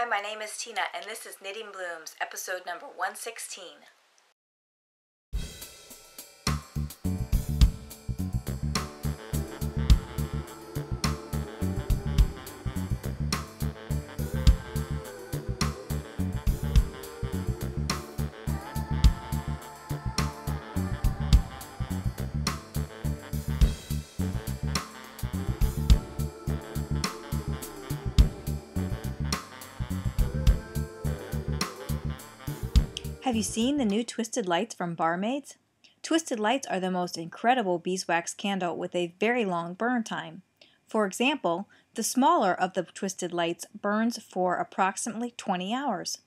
Hi, my name is Tina, and this is Knitting Blooms, episode number 116. Have you seen the new Twisted Lights from Barmaids? Twisted Lights are the most incredible beeswax candle with a very long burn time. For example, the smaller of the Twisted Lights burns for approximately 20 hours.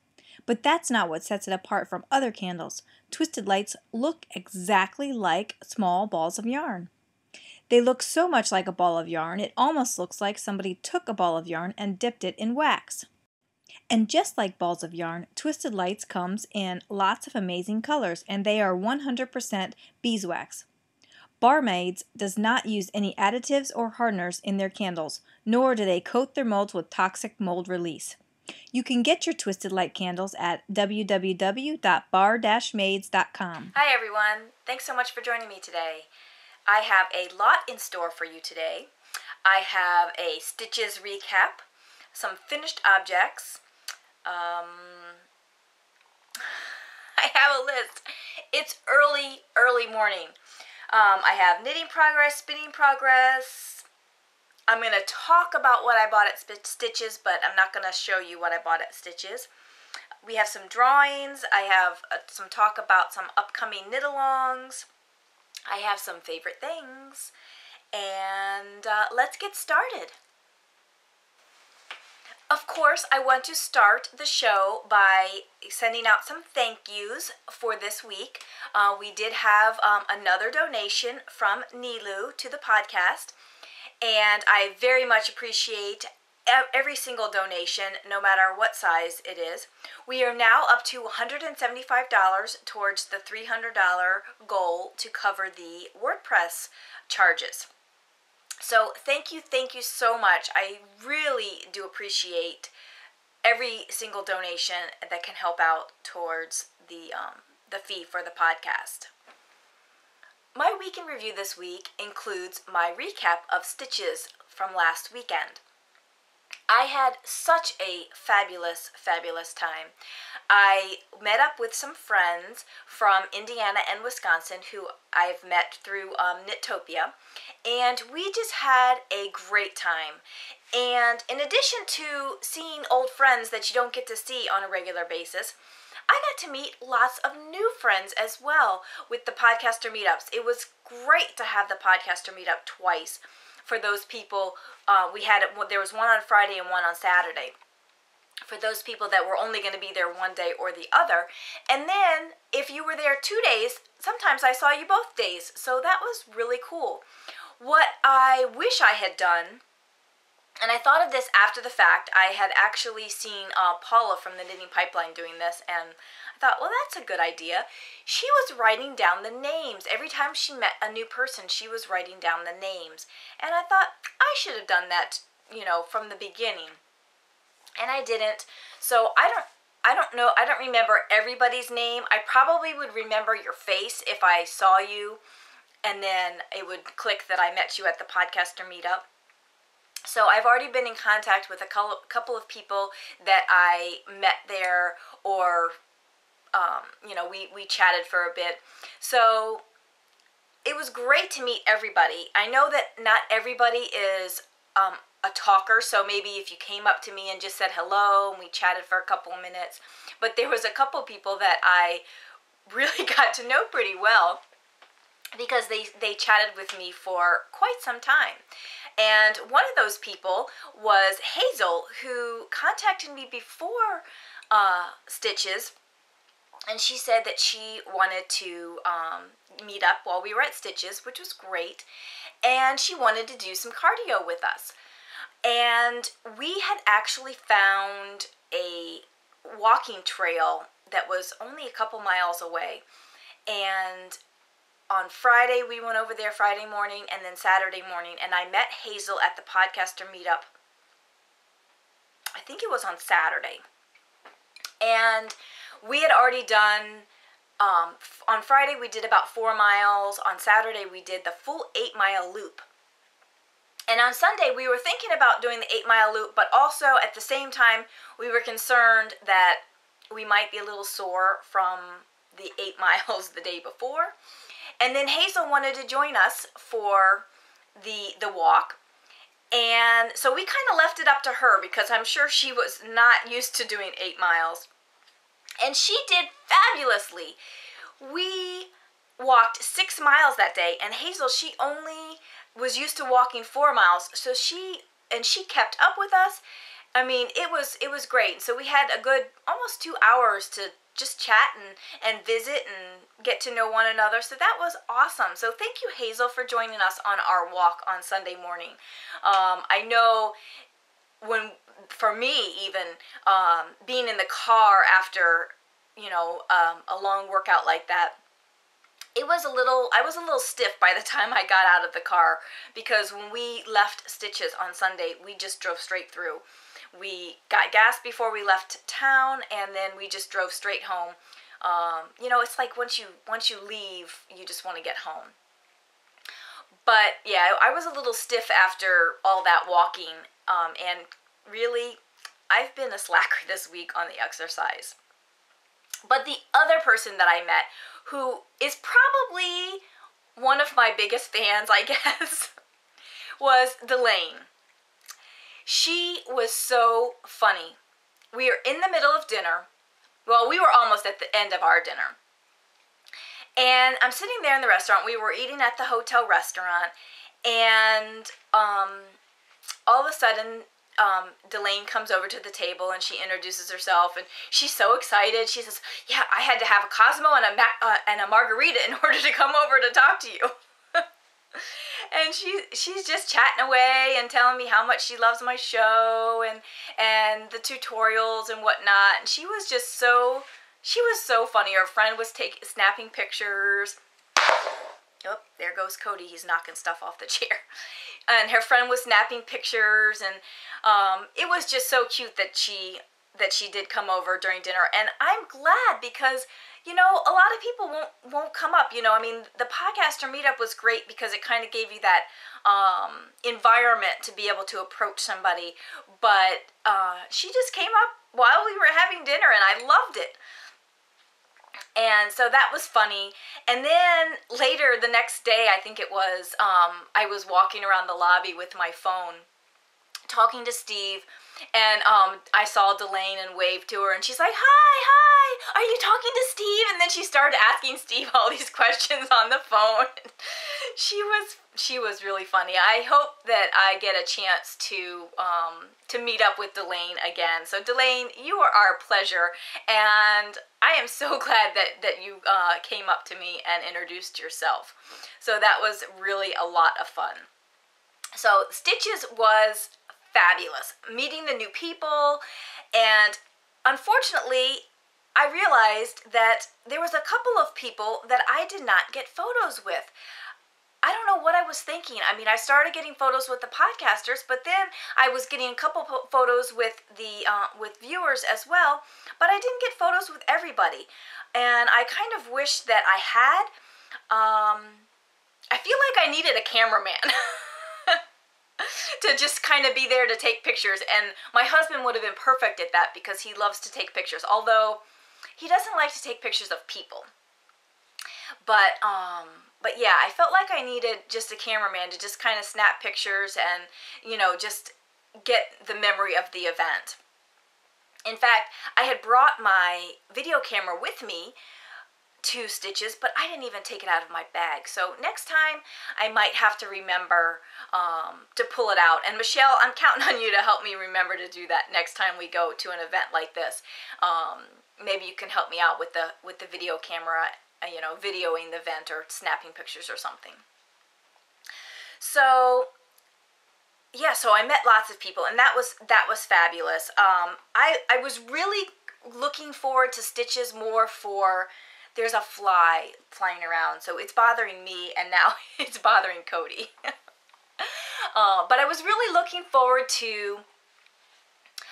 But that's not what sets it apart from other candles. Twisted Lights look exactly like small balls of yarn. They look so much like a ball of yarn, it almost looks like somebody took a ball of yarn and dipped it in wax. And just like balls of yarn, Twisted Lights comes in lots of amazing colors, and they are 100% beeswax. Barmaids does not use any additives or hardeners in their candles, nor do they coat their molds with toxic mold release. You can get your Twisted Light candles at www.bar-maids.com. Hi everyone, thanks so much for joining me today. I have a lot in store for you today. I have a stitches recap, some finished objects, I have a list. It's early morning. I have knitting progress, spinning progress. I'm going to talk about what I bought at Stitches, but I'm not going to show you what I bought at Stitches. We have some drawings. I have some talk about some upcoming knit-alongs. I have some favorite things. And let's get started. Of course, I want to start the show by sending out some thank yous for this week. We did have another donation from Nilu to the podcast, and I very much appreciate every single donation, no matter what size it is. We are now up to $175 towards the $300 goal to cover the WordPress charges. So thank you so much. I really do appreciate every single donation that can help out towards the fee for the podcast. My week in review this week includes my recap of Stitches from last weekend. I had such a fabulous time. I met up with some friends from Indiana and Wisconsin who I've met through Knittopia, and we just had a great time. And in addition to seeing old friends that you don't get to see on a regular basis, I got to meet lots of new friends as well with the podcaster meetups. It was great to have the podcaster meetup twice. For those people, there was one on Friday and one on Saturday. For those people that were only going to be there one day or the other. And then, if you were there 2 days, sometimes I saw you both days. So that was really cool. What I wish I had done, and I thought of this after the fact, I had actually seen Paula from the Knitting Pipeline doing this, and I thought, well, that's a good idea. She was writing down the names. Every time she met a new person, she was writing down the names. And I thought, I should have done that, from the beginning. And I didn't. So I don't know, I don't remember everybody's name. I probably would remember your face if I saw you, and then it would click that I met you at the podcaster meetup. So I've already been in contact with a couple of people that I met there, or we chatted for a bit. So it was great to meet everybody. I know that not everybody is a talker, so maybe if you came up to me and just said hello and we chatted for a couple of minutes, but there was a couple of people that I really got to know pretty well because they chatted with me for quite some time. And one of those people was Hazel, who contacted me before Stitches, and she said that she wanted to meet up while we were at Stitches, which was great, and she wanted to do some cardio with us. And we had actually found a walking trail that was only a couple miles away, and on Friday, we went over there Friday morning and then Saturday morning, and I met Hazel at the podcaster meetup I think it was on Saturday. And we had already done, on Friday we did about 4 miles. On Saturday we did the full 8-mile loop. And on Sunday we were thinking about doing the 8-mile loop, but also at the same time we were concerned that we might be a little sore from the 8 miles the day before. And then Hazel wanted to join us for the walk. And so we kind of left it up to her because I'm sure she was not used to doing 8 miles. And she did fabulously. We walked 6 miles that day, and Hazel, she only was used to walking 4 miles. So she kept up with us. I mean, it was great. So we had a good almost 2 hours to just chat and visit and get to know one another. So that was awesome. So thank you, Hazel, for joining us on our walk on Sunday morning. I know for me even, being in the car after, a long workout like that, I was a little stiff by the time I got out of the car, because when we left Stitches on Sunday, we just drove straight through. We got gas before we left town, and then we just drove straight home. It's like once you leave, you just want to get home. But yeah, I was a little stiff after all that walking, and really, I've been a slacker this week on the exercise. But the other person that I met, who is probably one of my biggest fans, I guess, was Delane. She was so funny. We were in the middle of dinner. Well, we were almost at the end of our dinner. And I'm sitting there in the restaurant. We were eating at the hotel restaurant. And all of a sudden, Delane comes over to the table and she introduces herself. And she's so excited. She says, yeah, I had to have a Cosmo and a margarita in order to come over to talk to you. And she's just chatting away and telling me how much she loves my show and the tutorials and whatnot. And she was so funny. Her friend was snapping pictures. Oh, there goes Cody. He's knocking stuff off the chair. And her friend was snapping pictures, and it was just so cute that she did come over during dinner. And I'm glad, because a lot of people won't come up. I mean, the podcaster meetup was great because it kind of gave you that environment to be able to approach somebody. But she just came up while we were having dinner, and I loved it. And so that was funny. And then later, the next day, I think it was, I was walking around the lobby with my phone, talking to Steve, and I saw Delane and waved to her, and she's like, hi, are you talking to Steve? And then she started asking Steve all these questions on the phone. She was really funny. I hope that I get a chance to meet up with Delane again. So Delane, you are our pleasure, and I am so glad that you came up to me and introduced yourself. So that was really a lot of fun. So Stitches was fabulous. Meeting the new people, and unfortunately, I realized that there was a couple of people that I did not get photos with. I don't know what I was thinking. I mean, I started getting photos with the podcasters, but then I was getting a couple photos with the with viewers as well, but I didn't get photos with everybody. And I kind of wish that I had. I feel like I needed a cameraman to just kind of be there to take pictures. And my husband would have been perfect at that because he loves to take pictures, although he doesn't like to take pictures of people. But yeah, I felt like I needed just a cameraman to just kind of snap pictures and, just get the memory of the event. In fact, I had brought my video camera with me to Stitches, but I didn't even take it out of my bag. So next time I might have to remember to pull it out. And Michelle, I'm counting on you to help me remember to do that next time we go to an event like this. Maybe you can help me out with the video camera, videoing the event or snapping pictures or something. So yeah, so I met lots of people, and that was fabulous. I was really looking forward to Stitches more for. There's a fly flying around, so it's bothering me, and now it's bothering Cody. But I was really looking forward to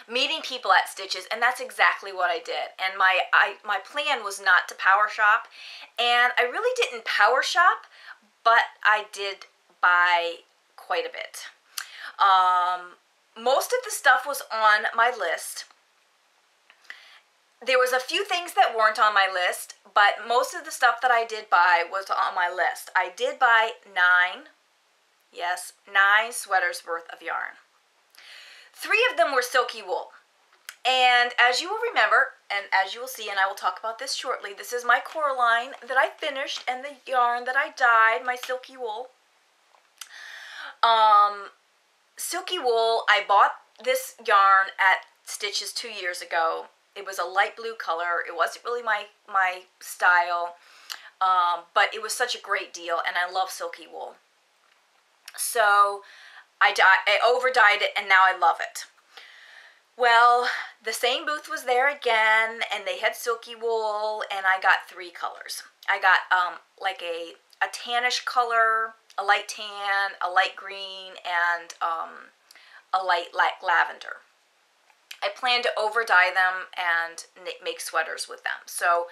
meeting people at Stitches, and that's exactly what I did. And my plan was not to power shop, and I really didn't power shop, but I did buy quite a bit. Most of the stuff was on my list. There was a few things that weren't on my list, but most of the stuff that I did buy was on my list. I did buy 9 sweaters worth of yarn. 3 of them were silky wool. And as you will remember, and as you will see, and I will talk about this shortly, this is my Coraline that I finished and the yarn that I dyed, my silky wool. Silky wool, I bought this yarn at Stitches 2 years ago. It was a light blue color. It wasn't really my style, but it was such a great deal, and I love silky wool. So I over-dyed it, and now I love it. Well, the same booth was there again, and they had silky wool, and I got 3 colors. I got like a tannish color, a light tan, a light green, and a light lavender. I plan to over dye them and make sweaters with them. So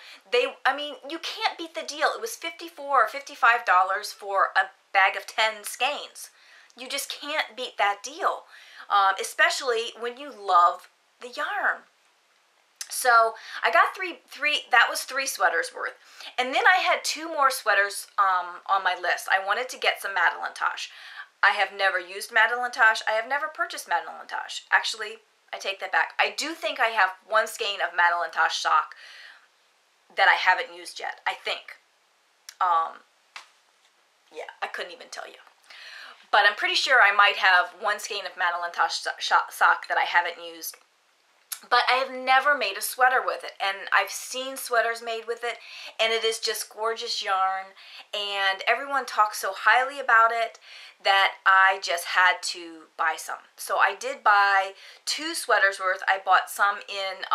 I mean, you can't beat the deal. It was $54 or $55 for a bag of 10 skeins. You just can't beat that deal, especially when you love the yarn. So I got that was 3 sweaters worth. And then I had 2 more sweaters on my list. I wanted to get some Madeline Tosh. I have never used Madeline Tosh. I have never purchased Madeline Tosh. Actually, I take that back. I do think I have 1 skein of Madeline Tosh sock that I haven't used yet, I think. Yeah, I couldn't even tell you. But I'm pretty sure I might have 1 skein of Madeline Tosh sock that I haven't used. But I have never made a sweater with it, and I've seen sweaters made with it, and it is just gorgeous yarn, and everyone talks so highly about it that I just had to buy some. So I did buy 2 sweaters worth. I bought some in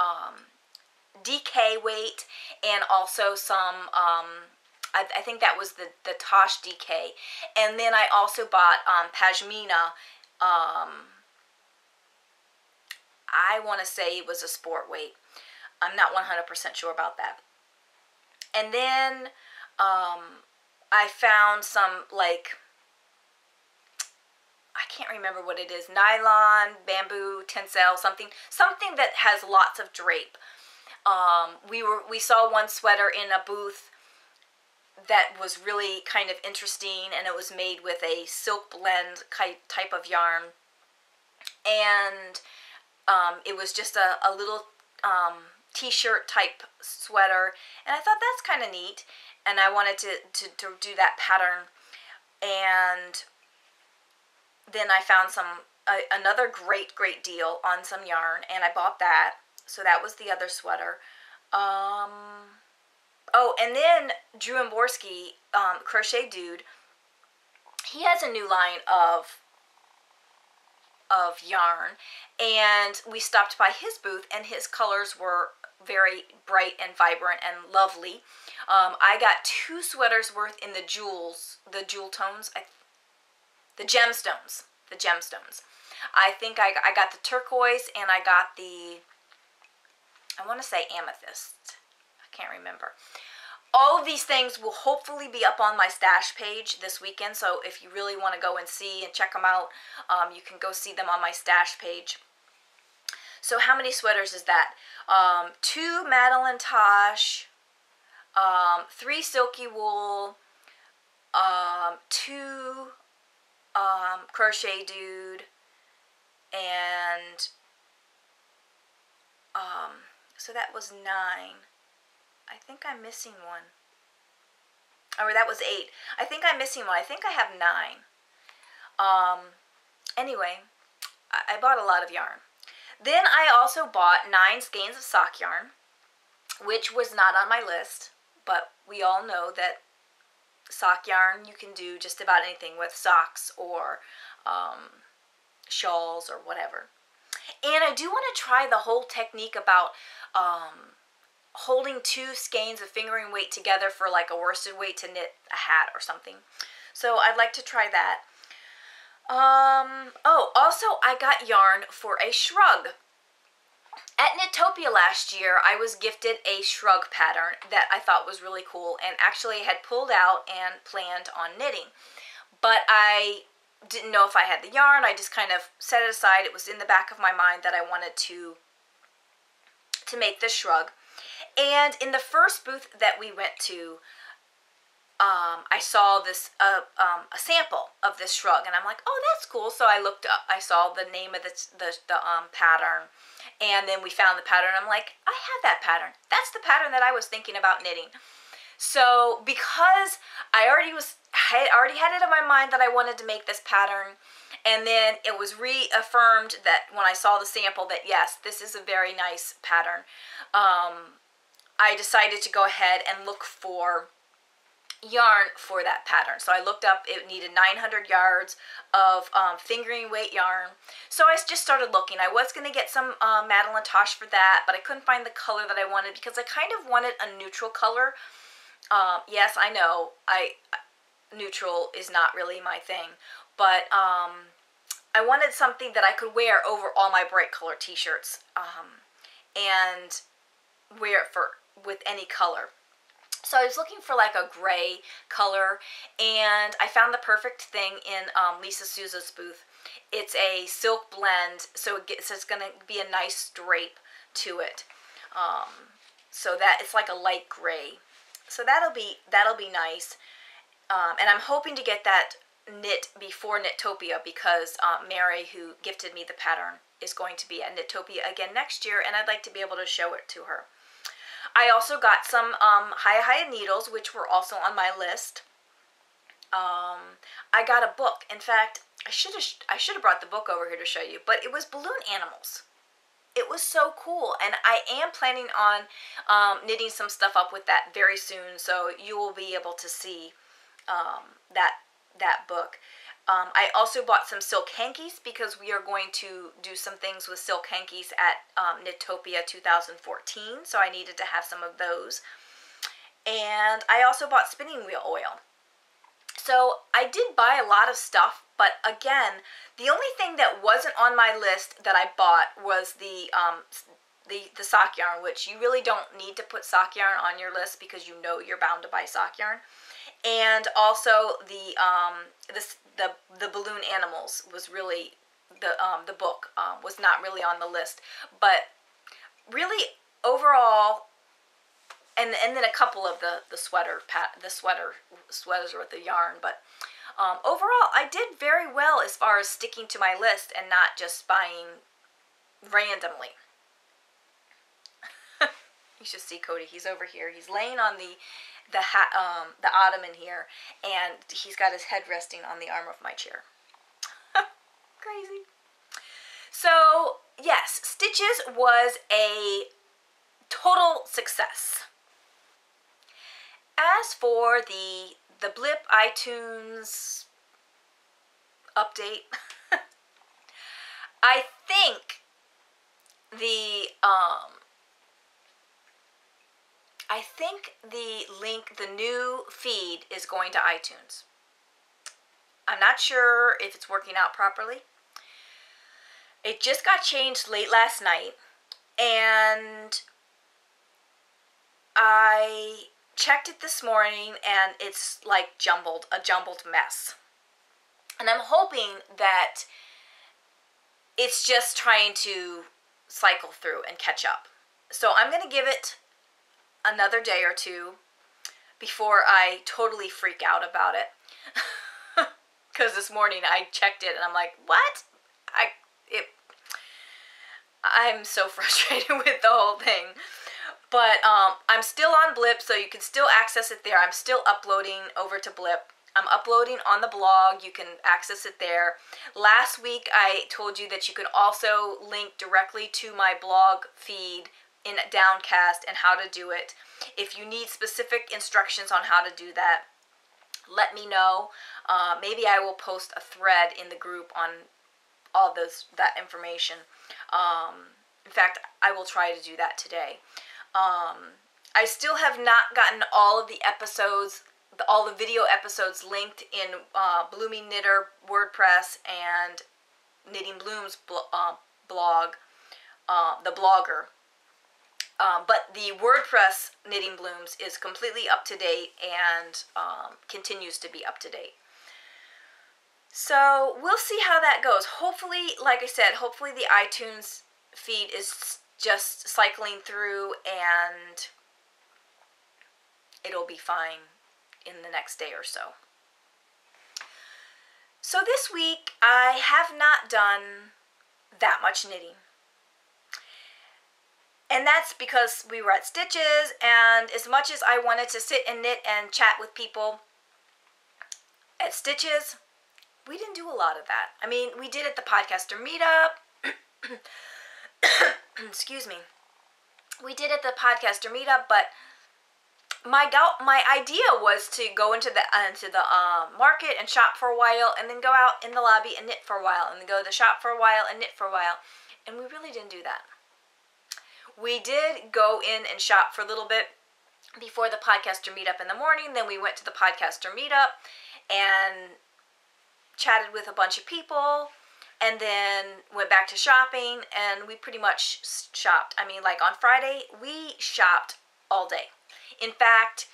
DK weight, and also some, I think that was the Tosh DK, and then I also bought Pashmina. I want to say it was a sport weight. I'm not 100% sure about that. And then I found some, like, I can't remember what it is, nylon, bamboo, tencel, something that has lots of drape. We saw 1 sweater in a booth that was really kind of interesting, and it was made with a silk blend type of yarn. And it was just a little t-shirt type sweater, and I thought that's kind of neat, and I wanted to do that pattern. And then I found another great deal on some yarn, and I bought that. So that was the other sweater. Oh, and then Drew Emborski, Crochet Dude, he has a new line of yarn, and we stopped by his booth, and his colors were very bright and vibrant and lovely. I got 2 sweaters worth in the jewel tones, the gemstones. I think I got the turquoise, and I got the, I want to say amethyst. I can't remember. All of these things will hopefully be up on my stash page this weekend, so if you really want to go and see and check them out, you can go see them on my stash page. So how many sweaters is that? 2 Madeline Tosh, 3 silky wool, 2 Crochet Dude, and so that was 9. I think I'm missing 1. Or that was 8. I think I'm missing 1. I think I have 9. Anyway, I bought a lot of yarn. Then I also bought 9 skeins of sock yarn, which was not on my list, but we all know that sock yarn, you can do just about anything with socks or shawls or whatever. And I do want to try the whole technique about holding 2 skeins of fingering weight together for like a worsted weight to knit a hat or something. So I'd like to try that. Oh, also I got yarn for a shrug. At Knitopia last year, I was gifted a shrug pattern that I thought was really cool, and actually had pulled out and planned on knitting. But I didn't know if I had the yarn. I just kind of set it aside. It was in the back of my mind that I wanted to make this shrug. And in the first booth that we went to, I saw this a sample of this shrug, and I'm like, oh, that's cool. So I looked up, I saw the name of the pattern, and then we found the pattern. I'm like, I have that pattern. That's the pattern that I was thinking about knitting. So because I already had it in my mind that I wanted to make this pattern, and then it was reaffirmed that when I saw the sample that yes, this is a very nice pattern, I decided to go ahead and look for yarn for that pattern. So I looked up, it needed 900 yards of fingering weight yarn. So I just started looking. I was going to get some Madeline Tosh for that, but I couldn't find the color that I wanted because I kind of wanted a neutral color. Yes, I know, neutral is not really my thing, but I wanted something that I could wear over all my bright color t-shirts and wear it with any color. So I was looking for like a gray color, and I found the perfect thing in Lisa Souza's booth. It's a silk blend, so it's going to be a nice drape to it. So that it's like a light gray. So that'll be nice. And I'm hoping to get that knit before Knitopia because Mary, who gifted me the pattern, is going to be at Knitopia again next year, and I'd like to be able to show it to her. I also got some Hiya needles, which were also on my list. I got a book. In fact, I should have brought the book over here to show you, but it was balloon animals. It was so cool, and I am planning on knitting some stuff up with that very soon, so you will be able to see that book. I also bought some silk hankies because we are going to do some things with silk hankies at Knitopia 2014, so I needed to have some of those. And I also bought spinning wheel oil. So I did buy a lot of stuff, but again, the only thing that wasn't on my list that I bought was the sock yarn, which you really don't need to put sock yarn on your list because you know you're bound to buy sock yarn. And also the balloon animals was really the book was not really on the list, but really overall, and then a couple of the sweaters with the yarn, but overall I did very well as far as sticking to my list and not just buying randomly. You should see Cody. He's over here. He's laying on the ottoman here, and he's got his head resting on the arm of my chair. Crazy. So yes, Stitches was a total success. As for the Blip iTunes update, I think the link, the new feed is going to iTunes. I'm not sure if it's working out properly. It just got changed late last night, and I checked it this morning, and it's like a jumbled mess. And I'm hoping that it's just trying to cycle through and catch up. So I'm going to give it another day or two before I totally freak out about it. Because this morning I checked it and I'm like, what? I'm so frustrated with the whole thing. But I'm still on Blip, so you can still access it there. I'm still uploading over to Blip. I'm uploading on the blog. You can access it there. Last week I told you that you can also link directly to my blog feed in Downcast and how to do it. If you need specific instructions on how to do that, let me know. Maybe I will post a thread in the group on all that information. In fact, I will try to do that today. I still have not gotten all of the episodes, all the video episodes linked in Bloomingknitter, WordPress, and Knitting Bloom's blog. the blogger. But the WordPress Knitting Blooms is completely up to date and continues to be up to date. So we'll see how that goes. Hopefully, like I said, hopefully the iTunes feed is just cycling through and it'll be fine in the next day or so. So this week I have not done that much knitting. And that's because we were at Stitches, and as much as I wanted to sit and knit and chat with people at Stitches, we didn't do a lot of that. I mean, we did at the podcaster meetup. Excuse me. We did at the podcaster meetup, but my idea was to go into the market and shop for a while, and then go out in the lobby and knit for a while, and then go to the shop for a while and knit for a while. And we really didn't do that. We did go in and shop for a little bit before the podcaster meetup in the morning. Then we went to the podcaster meetup and chatted with a bunch of people, and then went back to shopping, and we pretty much shopped. I mean, like on Friday, we shopped all day. In fact,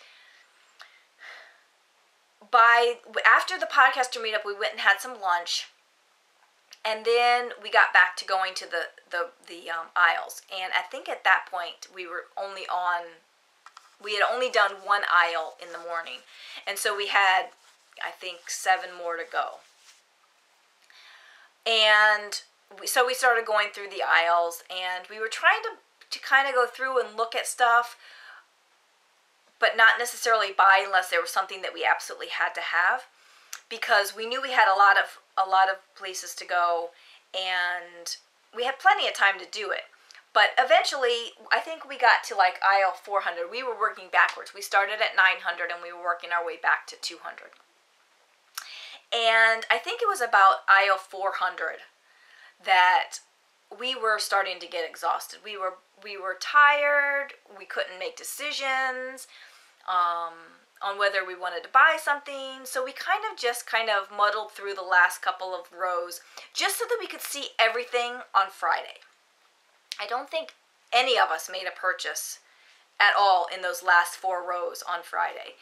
after the podcaster meetup, we went and had some lunch. And then we got back to going to the aisles. And I think at that point we had only done one aisle in the morning. And so we had, I think, 7 more to go. And so we started going through the aisles, and we were trying to kind of go through and look at stuff, but not necessarily buy unless there was something that we absolutely had to have, because we knew we had a lot of places to go, and we had plenty of time to do it. But eventually, I think we got to like aisle 400. We were working backwards. We started at 900 and we were working our way back to 200. And I think it was about aisle 400 that we were starting to get exhausted. We were tired. We couldn't make decisions on whether we wanted to buy something. So we kind of muddled through the last couple of rows just so that we could see everything on Friday. I don't think any of us made a purchase at all in those last 4 rows on Friday.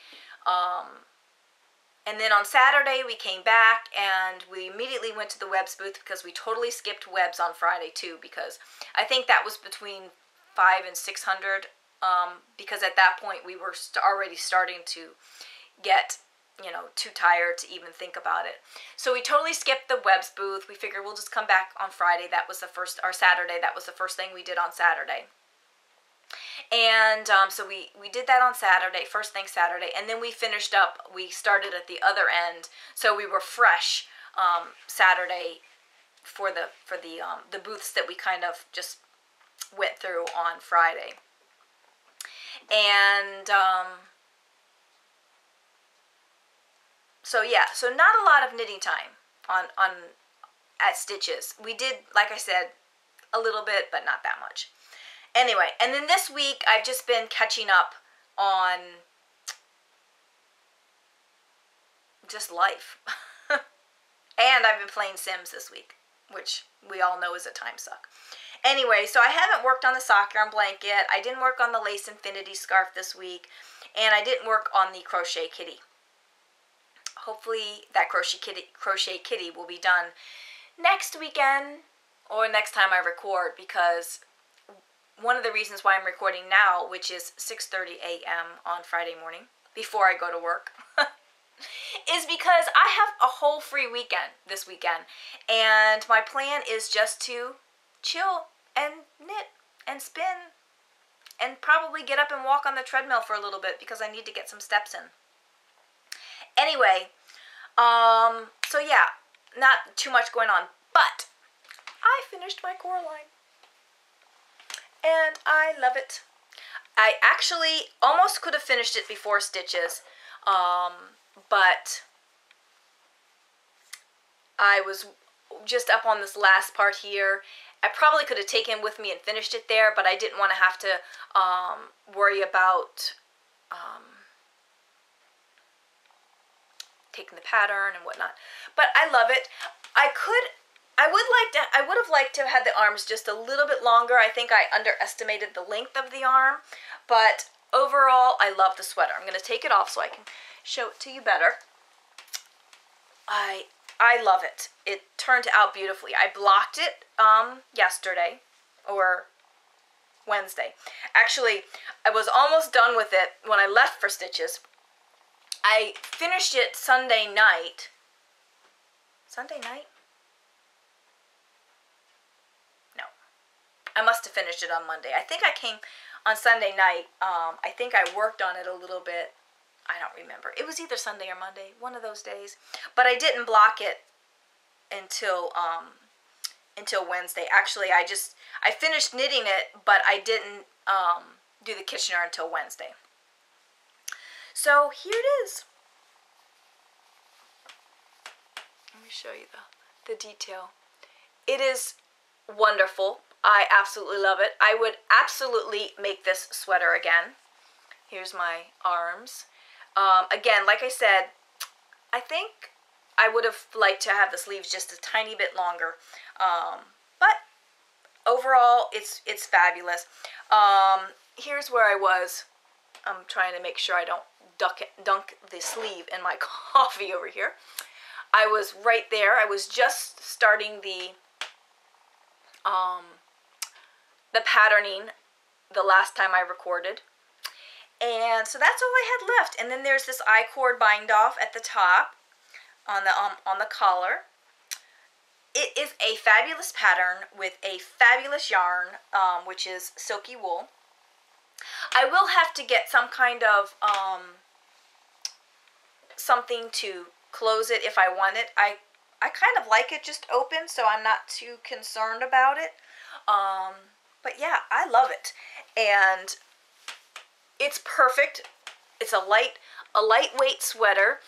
And then on Saturday we came back and we immediately went to the webs booth, because we totally skipped webs on Friday too, because I think that was between 500 and 600. Because at that point we were already starting to get, too tired to even think about it. So we totally skipped the webs booth. We figured we'll just come back on Friday. That was Saturday. That was the first thing we did on Saturday. And so we did that on Saturday, first thing Saturday, and then we finished up. We started at the other end, so we were fresh Saturday for the booths that we kind of just went through on Friday. And so not a lot of knitting time at Stitches. We did, like I said, a little bit, but not that much. Anyway, and then this week I've just been catching up on just life. And I've been playing Sims this week, which we all know is a time suck. Anyway, so I haven't worked on the sock yarn blanket. I didn't work on the lace infinity scarf this week, and I didn't work on the crochet kitty. Hopefully that crochet kitty will be done next weekend or next time I record, because one of the reasons why I'm recording now, which is 6:30 a.m. on Friday morning before I go to work, is because I have a whole free weekend this weekend, and my plan is just to chill and knit and spin and probably get up and walk on the treadmill for a little bit, because I need to get some steps in. Anyway, so yeah, not too much going on, but I finished my core line and I love it. I actually almost could have finished it before Stitches, but I was just up on this last part here. I probably could have taken with me and finished it there, but I didn't want to have to worry about taking the pattern and whatnot. But I love it. I could I would have liked to have had the arms just a little bit longer. I think I underestimated the length of the arm, but overall, I love the sweater. I'm going to take it off so I can show it to you better. I love it. It turned out beautifully. I blocked it yesterday or Wednesday. Actually, I was almost done with it when I left for stitches. I finished it Sunday night. Sunday night? No. I must have finished it on Monday. I think I came on Sunday night. I think I worked on it a little bit. I don't remember. It was either Sunday or Monday, one of those days. But I didn't block it until Wednesday. Actually, I finished knitting it, but I didn't do the Kitchener until Wednesday. So here it is. Let me show you the detail. It is wonderful. I absolutely love it. I would absolutely make this sweater again. Here's my arms. Again, like I said, I think I would have liked to have the sleeves just a tiny bit longer. But overall, it's fabulous. Here's where I was. I'm trying to make sure I don't dunk the sleeve in my coffee over here. I was right there. I was just starting the patterning the last time I recorded. And so that's all I had left. And then there's this I-cord bind off at the top on the collar. It is a fabulous pattern with a fabulous yarn, which is silky wool. I will have to get some kind of something to close it if I want it. I kind of like it just open, so I'm not too concerned about it. But yeah, I love it. And it's perfect. It's a lightweight sweater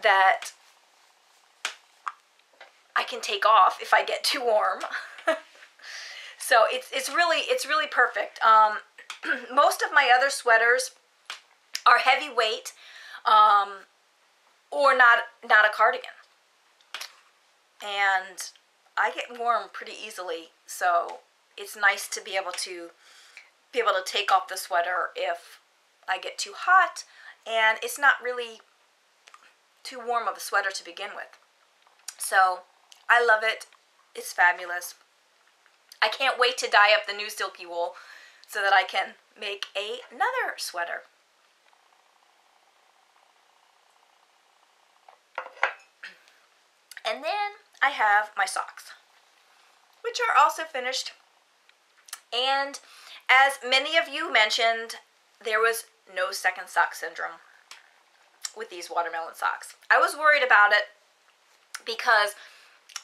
that I can take off if I get too warm. So it's really perfect. Most of my other sweaters are heavyweight, or not a cardigan. And I get warm pretty easily, so it's nice to be able to take off the sweater if I get too hot, and it's not really too warm of a sweater to begin with. So I love it. It's fabulous. I can't wait to dye up the new silky wool so that I can make another sweater. And then I have my socks, which are also finished. And as many of you mentioned, there was no second sock syndrome with these watermelon socks. I was worried about it because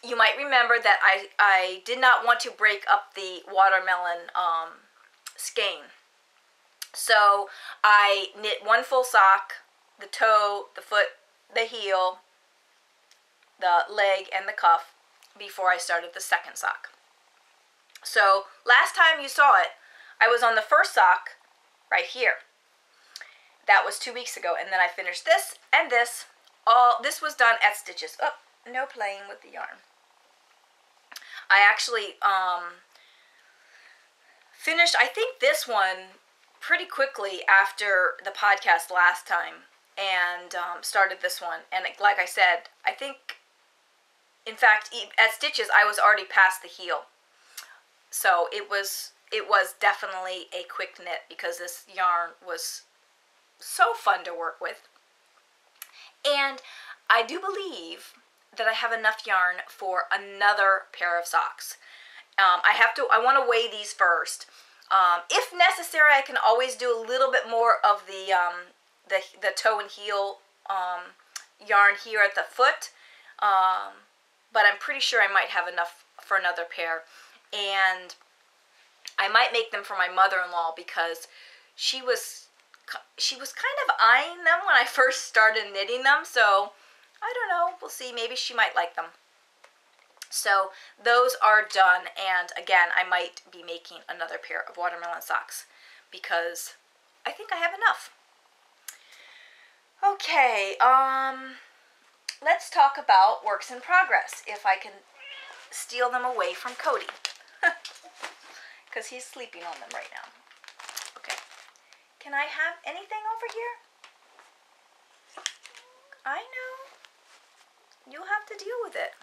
you might remember that I did not want to break up the watermelon skein. So I knit one full sock, the toe, the foot, the heel, the leg, and the cuff before I started the second sock. So last time you saw it, I was on the first sock right here. That was 2 weeks ago, and then I finished this and this. This was done at stitches. Oh, no playing with the yarn. I actually finished, I think, this one pretty quickly after the podcast last time, and started this one. And like I said, I think, in fact, at stitches, I was already past the heel. So it was definitely a quick knit because this yarn was so fun to work with. And I do believe that I have enough yarn for another pair of socks. I want to weigh these first. If necessary, I can always do a little bit more of the toe and heel yarn here at the foot. But I'm pretty sure I might have enough for another pair. And I might make them for my mother-in-law because she was kind of eyeing them when I first started knitting them. So I don't know. We'll see. Maybe she might like them. So those are done. And again, I might be making another pair of watermelon socks because I think I have enough. Okay. Let's talk about works in progress. If I can steal them away from Cody. Because he's sleeping on them right now. Okay. Can I have anything over here? I know. You'll have to deal with it.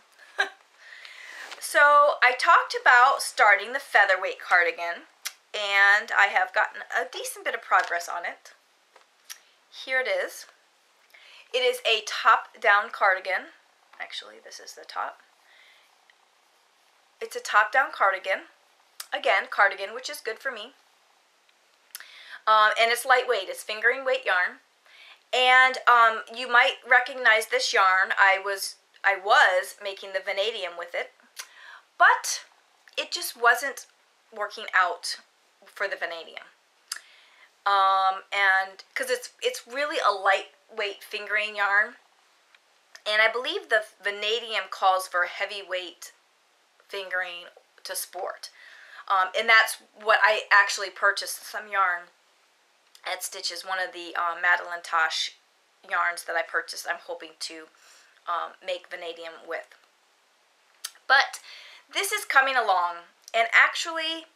So I talked about starting the featherweight cardigan, and I have gotten a decent bit of progress on it. Here it is. It is a top-down cardigan. Actually, this is the top. It's a top-down cardigan. Again, cardigan, which is good for me. And it's lightweight. It's fingering weight yarn. And you might recognize this yarn. I was making the vanadium with it, but it just wasn't working out for the vanadium. And because it's really a lightweight fingering yarn, and I believe the vanadium calls for heavyweight fingering to sport. And that's what I actually purchased some yarn at Stitches, one of the Madeline Tosh yarns that I purchased. I'm hoping to make vanadium with. But this is coming along, and actually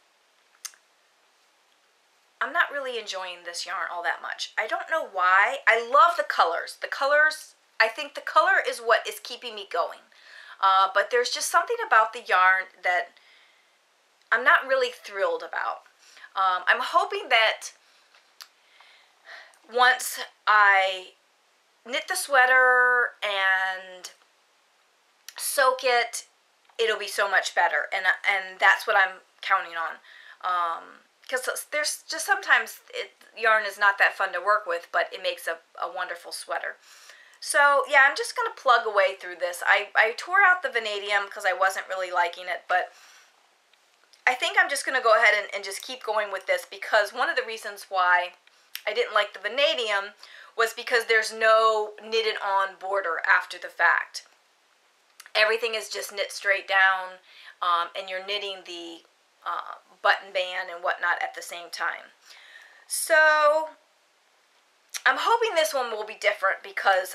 I'm not really enjoying this yarn all that much. I don't know why. I love the colors. The colors, I think the color is what is keeping me going. But there's just something about the yarn that I'm not really thrilled about. I'm hoping that once I knit the sweater and soak it, it'll be so much better. And that's what I'm counting on. Because there's just sometimes yarn is not that fun to work with, but it makes a wonderful sweater. So yeah, I'm just going to plug away through this. I tore out the vanadium because I wasn't really liking it, but I think I'm just going to go ahead and just keep going with this, because one of the reasons why I didn't like the vanadium was because there's no knitted on border after the fact. Everything is just knit straight down, and you're knitting the button band and whatnot at the same time. So I'm hoping this one will be different, because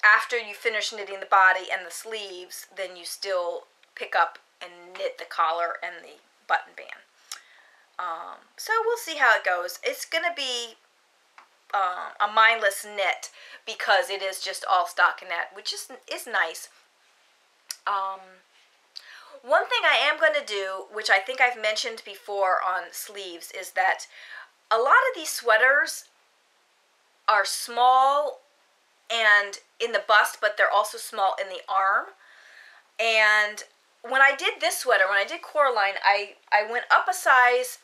after you finish knitting the body and the sleeves, then you still pick up and knit the collar and the button band. So we'll see how it goes. It's going to be a mindless knit, because it is just all stockinette, which is nice. One thing I am going to do, which I think I've mentioned before on sleeves, is that a lot of these sweaters are small and in the bust, but they're also small in the arm. And when I did this sweater, when I did Coraline, I went up a size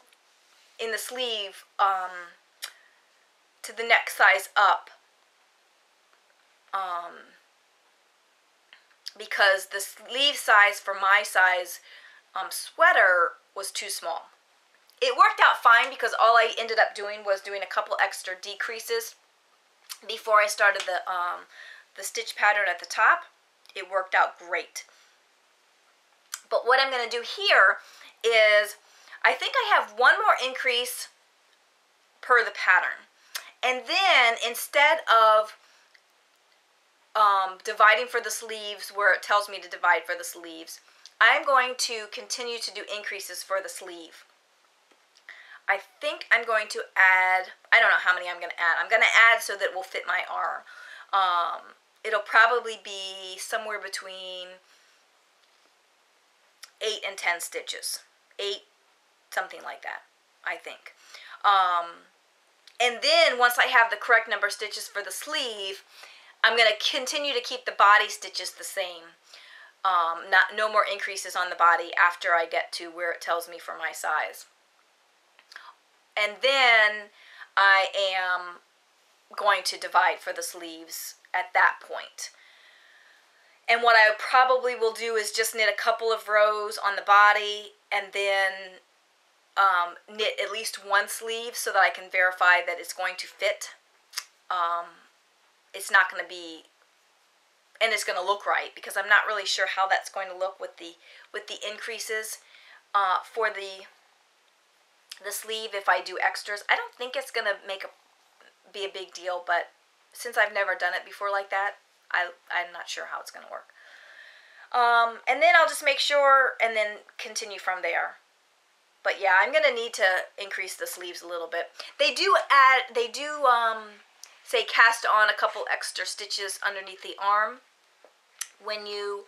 in the sleeve to the next size up, because the sleeve size for my size sweater was too small. It worked out fine, because all I ended up doing was doing a couple extra decreases before I started the stitch pattern at the top. It worked out great. But what I'm going to do here is, I think I have one more increase per the pattern. And then instead of dividing for the sleeves where it tells me to divide for the sleeves, I'm going to continue to do increases for the sleeve. I think I'm going to add, I don't know how many I'm going to add. I'm going to add so that it will fit my arm. It'll probably be somewhere between 8 and 10 stitches. 8, something like that, I think. And then once I have the correct number of stitches for the sleeve, I'm going to continue to keep the body stitches the same. No more increases on the body after I get to where it tells me for my size. And then I am going to divide for the sleeves at that point. And what I probably will do is just knit a couple of rows on the body, and then knit at least one sleeve so that I can verify that it's going to fit. It's not going to be, and it's going to look right, because I'm not really sure how that's going to look with the increases for the sleeve if I do extras. I don't think it's going to be a big deal, but since I've never done it before like that, I'm not sure how it's going to work. And then I'll just make sure and then continue from there. But yeah, I'm going to need to increase the sleeves a little bit. They do say cast on a couple extra stitches underneath the arm when you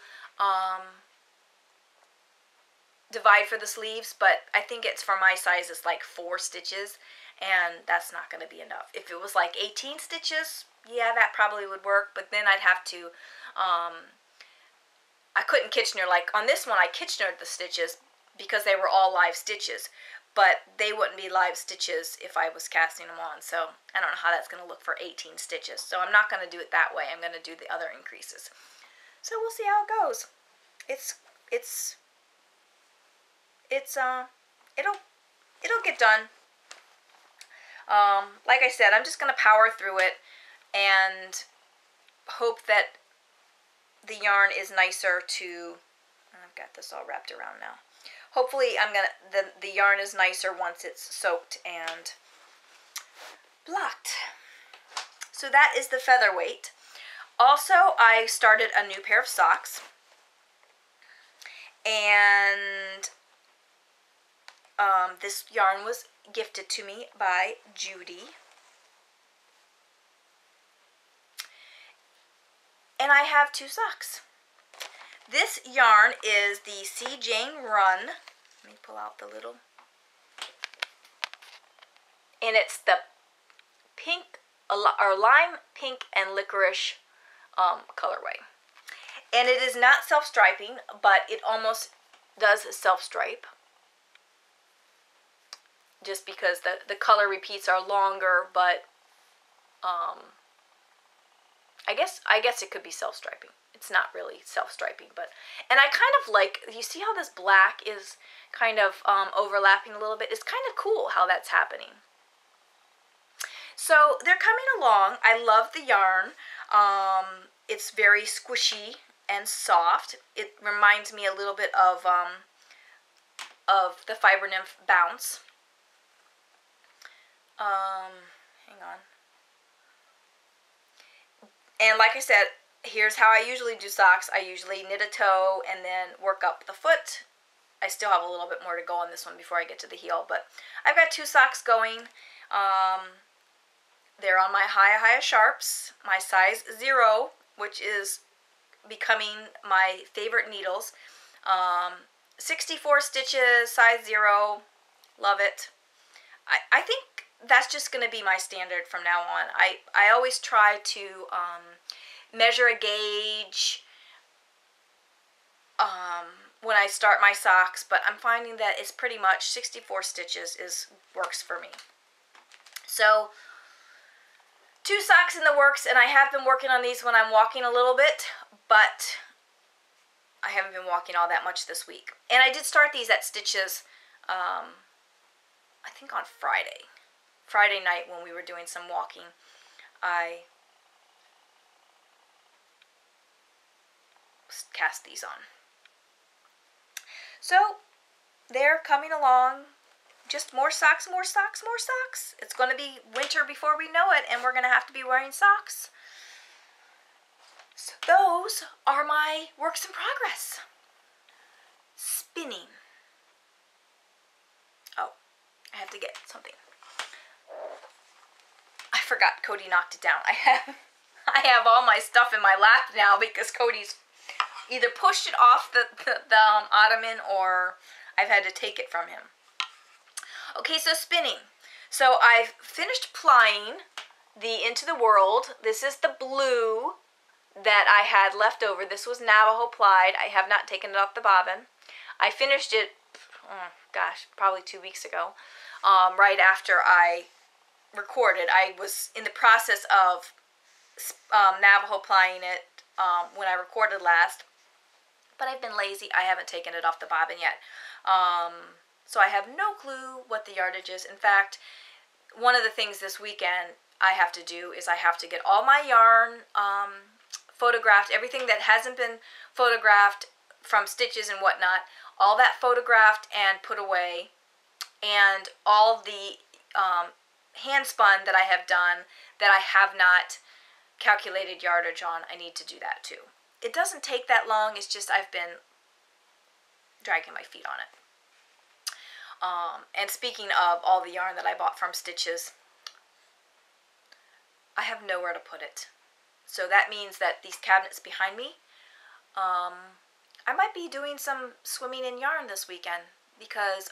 divide for the sleeves, but I think it's for my size it's like 4 stitches, and that's not going to be enough. If it was like 18 stitches, yeah, that probably would work, but then I'd have to, I couldn't Kitchener, like on this one I Kitchenered the stitches because they were all live stitches, but they wouldn't be live stitches if I was casting them on, so I don't know how that's going to look for 18 stitches, so I'm not going to do it that way. I'm going to do the other increases. So we'll see how it goes. It'll get done. Like I said, I'm just going to power through it and hope that the yarn is nicer to, I've got this all wrapped around now. Hopefully the yarn is nicer once it's soaked and blocked. So that is the featherweight. Also, I started a new pair of socks, and this yarn was gifted to me by Judy. And I have 2 socks. This yarn is the C. Jane Run. Let me pull out the little. And it's the pink, or lime, pink, and licorice colorway. And it is not self-striping, but it almost does self-stripe. Just because the color repeats are longer, but I guess it could be self-striping. It's not really self-striping, but, and I kind of like, you see how this black is kind of overlapping a little bit? It's kind of cool how that's happening. So they're coming along. I love the yarn. It's very squishy and soft. It reminds me a little bit of the Fiber Nymph Bounce. Hang on. And like I said, here's how I usually do socks. I usually knit a toe and then work up the foot. I still have a little bit more to go on this one before I get to the heel, but I've got 2 socks going. They're on my Hiya Sharps, my size 0, which is becoming my favorite needles. 64 stitches, size 0, love it. I think that's just going to be my standard from now on. I always try to measure a gauge when I start my socks, but I'm finding that it's pretty much 64 stitches works for me. So 2 socks in the works, and I have been working on these when I'm walking a little bit, but I haven't been walking all that much this week. And I did start these at Stitches, I think on Friday night when we were doing some walking. I cast these on. So they're coming along. Just more socks, more socks, more socks. It's going to be winter before we know it, and we're going to have to be wearing socks. So those are my works in progress. Spinning. Oh, I have to get something. I forgot Cody knocked it down. I have all my stuff in my lap now because Cody's either pushed it off the ottoman or I've had to take it from him. Okay, so spinning. So I've finished plying the Into the World. This is the blue that I had left over. This was Navajo plied. I have not taken it off the bobbin. I finished it, gosh, probably 2 weeks ago, right after I recorded. I was in the process of Navajo plying it when I recorded last, but I've been lazy. I haven't taken it off the bobbin yet. So I have no clue what the yardage is. In fact, one of the things this weekend I have to do is I have to get all my yarn photographed, everything that hasn't been photographed from stitches and whatnot, all that photographed and put away, and all the hand spun that I have done that I have not calculated yardage on. I need to do that too. it doesn't take that long. It's just I've been dragging my feet on it. And speaking of all the yarn that I bought from Stitches, I have nowhere to put it. So that means that these cabinets behind me, I might be doing some swimming in yarn this weekend, because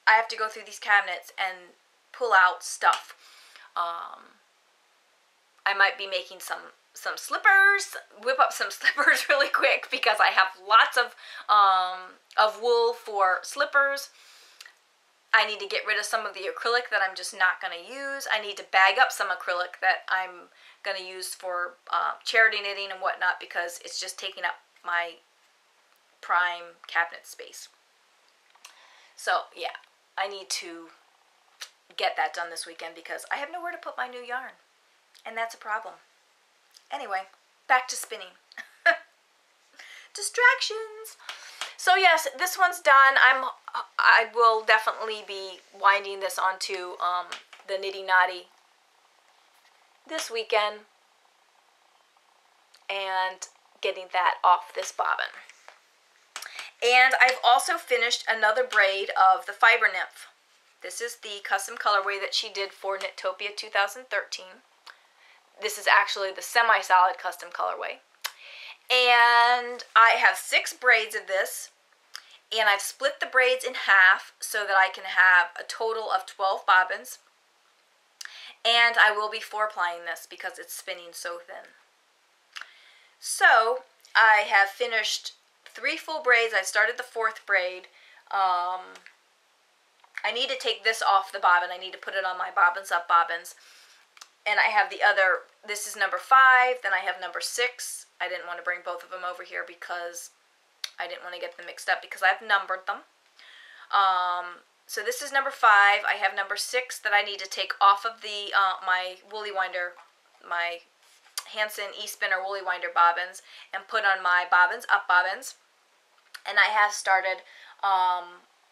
I have to go through these cabinets and pull out stuff. I might be making some slippers, whip up some slippers really quick, because I have lots of wool for slippers. I need to get rid of some of the acrylic that I'm just not going to use. I need to bag up some acrylic that I'm going to use for charity knitting and whatnot, because it's just taking up my prime cabinet space. So yeah, I need to get that done this weekend, because I have nowhere to put my new yarn, and that's a problem. Anyway, back to spinning. Distractions. So yes, this one's done. I will definitely be winding this onto the Nitty Knotty this weekend and getting that off this bobbin. And I've also finished another braid of the Fiber Nymph. This is the custom colorway that she did for Knittopia 2013. This is actually the semi-solid custom colorway. And I have 6 braids of this, and I've split the braids in half so that I can have a total of 12 bobbins. And I will be 4-plying this because it's spinning so thin. So I have finished 3 full braids. I started the 4th braid. I need to take this off the bobbin. I need to put it on my bobbins up bobbins. And I have the other, this is number 5, then I have number 6. I didn't want to bring both of them over here because I didn't want to get them mixed up, because I've numbered them. So this is number 5. I have number 6 that I need to take off of the my woolly winder, my Hanson E-Spinner woolly winder bobbins, and put on my bobbins up bobbins. And I have started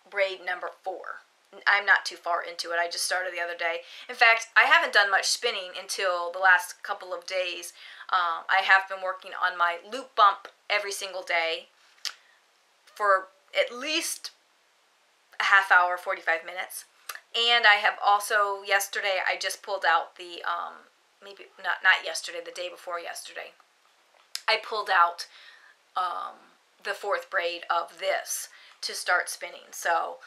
braid number 4. I'm not too far into it. I just started the other day. In fact, I haven't done much spinning until the last couple of days. I have been working on my loop bump every single day for at least a half hour, 45 minutes. And I have also, yesterday, I just pulled out the, maybe, not yesterday, the day before yesterday. I pulled out the 4th braid of this to start spinning. So,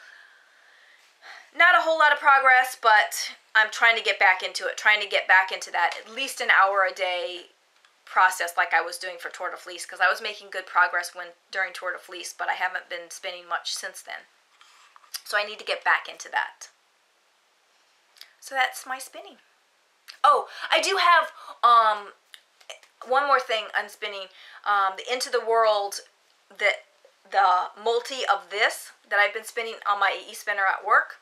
not a whole lot of progress, but I'm trying to get back into it, trying to get back into that at least an hour a day process like I was doing for Tour de Fleece, because I was making good progress during Tour de Fleece, but I haven't been spinning much since then. So I need to get back into that. So that's my spinning. Oh, I do have one more thing on spinning. The Into the World, the multi of this that I've been spinning on my e-spinner at work.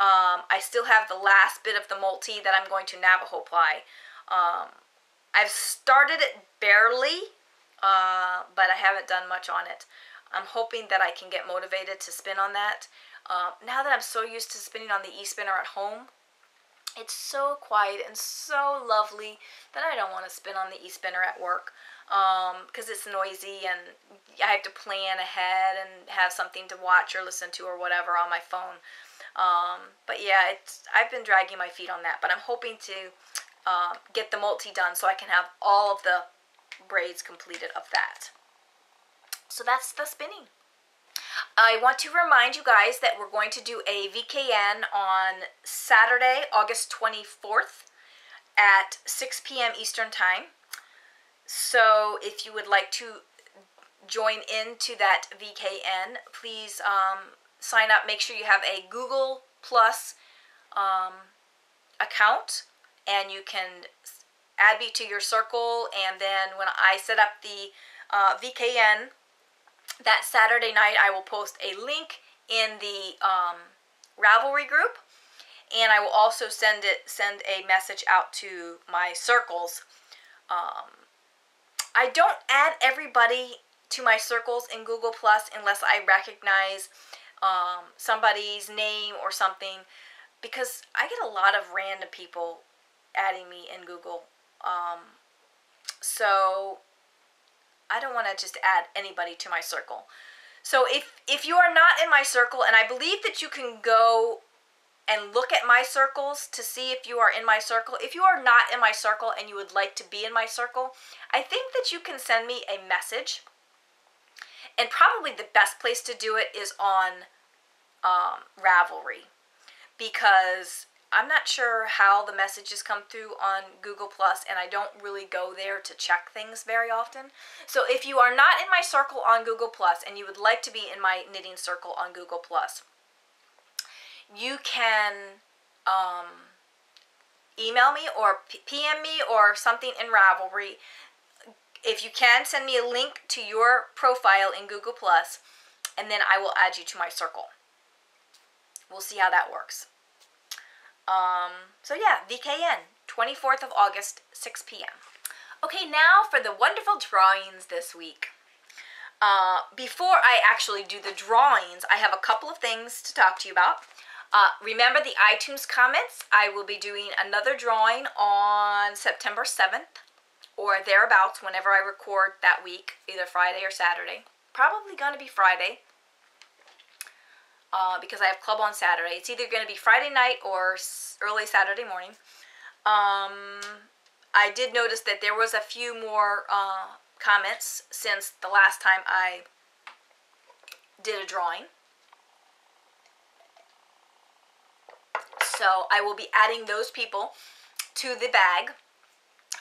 I still have the last bit of the multi that I'm going to Navajo ply. I've started it barely, but I haven't done much on it. I'm hoping that I can get motivated to spin on that. Now that I'm so used to spinning on the e-spinner at home, it's so quiet and so lovely that I don't want to spin on the e-spinner at work, because it's noisy and I have to plan ahead and have something to watch or listen to or whatever on my phone. But yeah, I've been dragging my feet on that, but I'm hoping to get the multi done so I can have all of the braids completed of that. So that's the spinning. I want to remind you guys that we're going to do a VKN on Saturday, August 24th at 6 p.m. Eastern Time. So if you would like to join into that VKN, please sign up. Make sure you have a Google Plus account, and you can add me to your circle. And then when I set up the VKN that Saturday night, I will post a link in the Ravelry group, and I will also send a message out to my circles. I don't add everybody to my circles in Google Plus unless I recognize somebody's name or something, because I get a lot of random people adding me in Google. So I don't want to just add anybody to my circle. So if you are not in my circle, and I believe that you can go and look at my circles to see if you are in my circle. If you are not in my circle and you would like to be in my circle, I think that you can send me a message. And probably the best place to do it is on Ravelry, because I'm not sure how the messages come through on Google+, and I don't really go there to check things very often. So if you are not in my circle on Google+, and you would like to be in my knitting circle on Google+, you can email me or PM me or something in Ravelry. If you can, send me a link to your profile in Google+, and then I will add you to my circle. We'll see how that works. So yeah, VKN, 24th of August, 6 p.m. Okay, now for the wonderful drawings this week. Before I actually do the drawings, I have a couple of things to talk to you about. Remember the iTunes comments. I will be doing another drawing on September 7th or thereabouts whenever I record that week, either Friday or Saturday. Probably going to be Friday because I have club on Saturday. It's either going to be Friday night or early Saturday morning. I did notice that there was a few more comments since the last time I did a drawing. So I will be adding those people to the bag.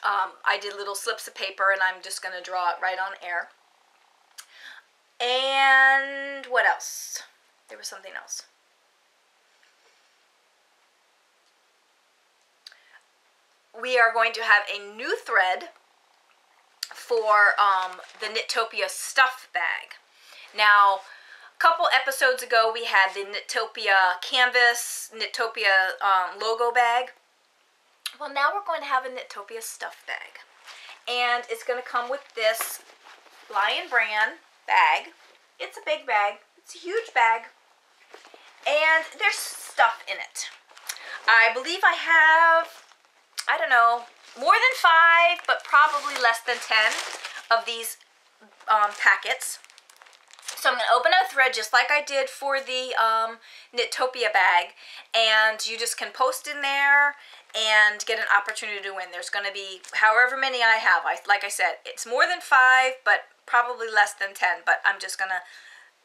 I did little slips of paper and I'm just going to draw it right on air. And what else? There was something else. We are going to have a new thread for the Knittopia stuff bag. Now, a couple episodes ago we had the Knittopia canvas, Knittopia logo bag. Well, now we're going to have a Knittopia stuff bag. And it's going to come with this Lion Brand bag. It's a big bag. It's a huge bag. And there's stuff in it. I believe I have, I don't know, more than 5, but probably less than 10 of these packets. So I'm going to open a thread just like I did for the Knittopia bag, and you just can post in there and get an opportunity to win. There's going to be however many I have. Like I said, it's more than 5, but probably less than 10, but I'm just going to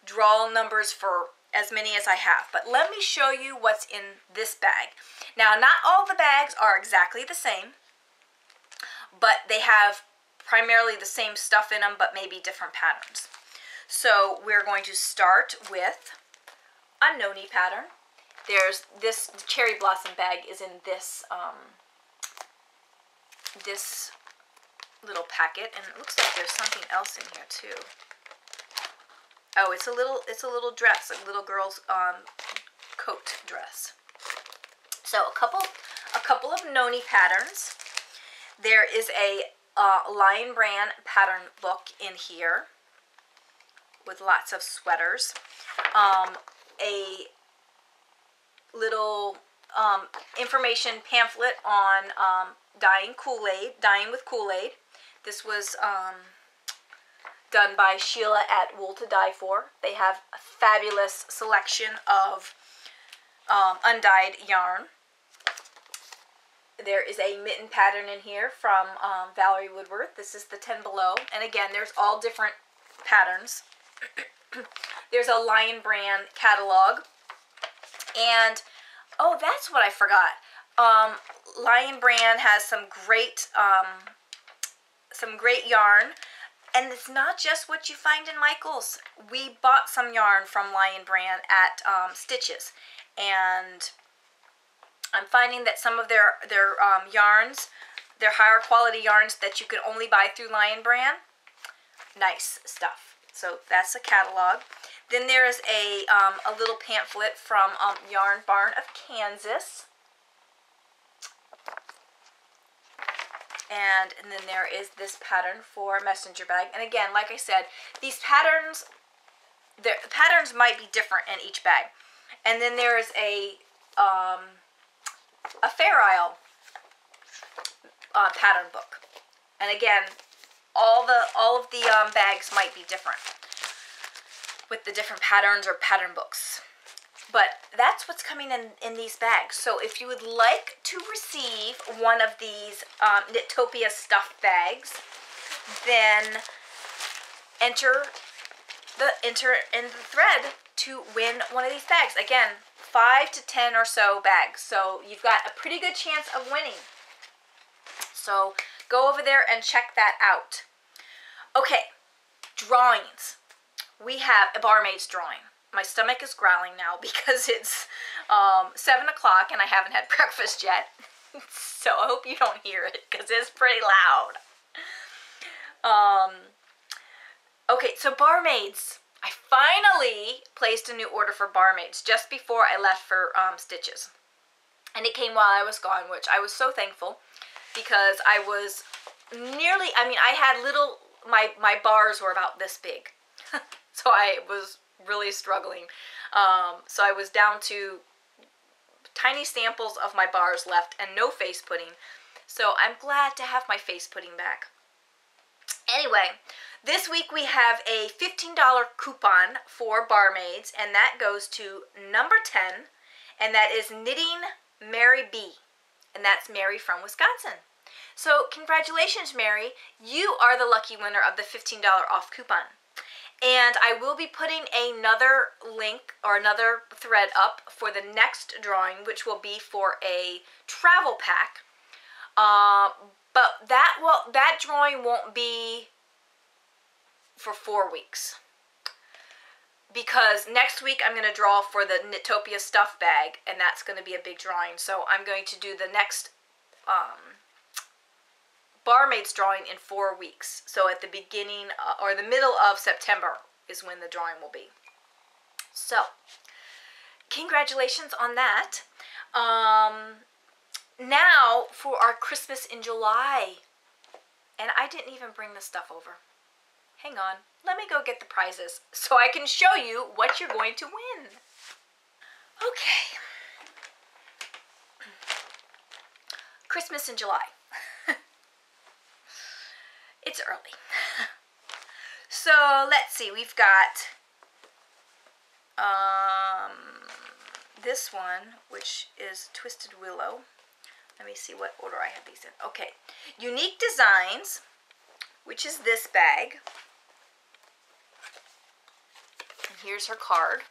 draw numbers for as many as I have. But let me show you what's in this bag. Now, not all the bags are exactly the same, but they have primarily the same stuff in them, but maybe different patterns. So we're going to start with a noni pattern. There's this cherry blossom bag is in this this little packet, and it looks like there's something else in here too. Oh, it's a little dress, a little girl's coat dress. So a couple of noni patterns. There is a Lion Brand pattern book in here with lots of sweaters. A little information pamphlet on dyeing with Kool-Aid. This was done by Sheila at Wool to Dye For. They have a fabulous selection of undyed yarn. There is a mitten pattern in here from Valerie Woodworth. This is the 10 Below. And again, there's all different patterns. There's a Lion Brand catalog. And, oh, that's what I forgot. Lion Brand has some great yarn. And it's not just what you find in Michael's. We bought some yarn from Lion Brand at Stitches, and I'm finding that some of their yarns, their higher quality yarns that you can only buy through Lion Brand, nice stuff. So that's a catalog. Then there is a little pamphlet from Yarn Barn of Kansas. And then there is this pattern for messenger bag. And again, like I said, these patterns, the patterns might be different in each bag. And then there is a Fair Isle pattern book. And again, all of the bags might be different with the different patterns or pattern books. But that's what's coming in these bags. So if you would like to receive one of these Knitopia stuffed bags, then enter in the thread to win one of these bags. Again, 5 to 10 or so bags. So you've got a pretty good chance of winning. So go over there and check that out. Okay, drawings. We have a barmaid's drawing. My stomach is growling now because it's 7 o'clock and I haven't had breakfast yet. So I hope you don't hear it because it's pretty loud. Okay, so barmaids. I finally placed a new order for barmaids just before I left for stitches. And it came while I was gone, which I was so thankful because I was nearly, I had little, my bars were about this big. So I was really struggling. So I was down to tiny samples of my bars left and no face pudding. So I'm glad to have my face pudding back. Anyway, this week we have a $15 coupon for barmaids, and that goes to number 10, and that is Knitting Mary B, and that's Mary from Wisconsin. So congratulations, Mary. You are the lucky winner of the $15 off coupon. And I will be putting another link or another thread up for the next drawing, which will be for a travel pack. But that drawing won't be for 4 weeks. Because next week I'm going to draw for the Knitopia stuff bag, and that's going to be a big drawing. So I'm going to do the next barmaid's drawing in 4 weeks. So at the beginning or the middle of September is when the drawing will be. So congratulations on that. Now for our Christmas in July. And I didn't even bring the stuff over. Hang on. Let me go get the prizes so I can show you what you're going to win. Okay. Christmas in July. It's early. So let's see. We've got this one, which is Twisted Willow. Let me see what order I have these in. Okay. Unique Designs, which is this bag. And here's her card.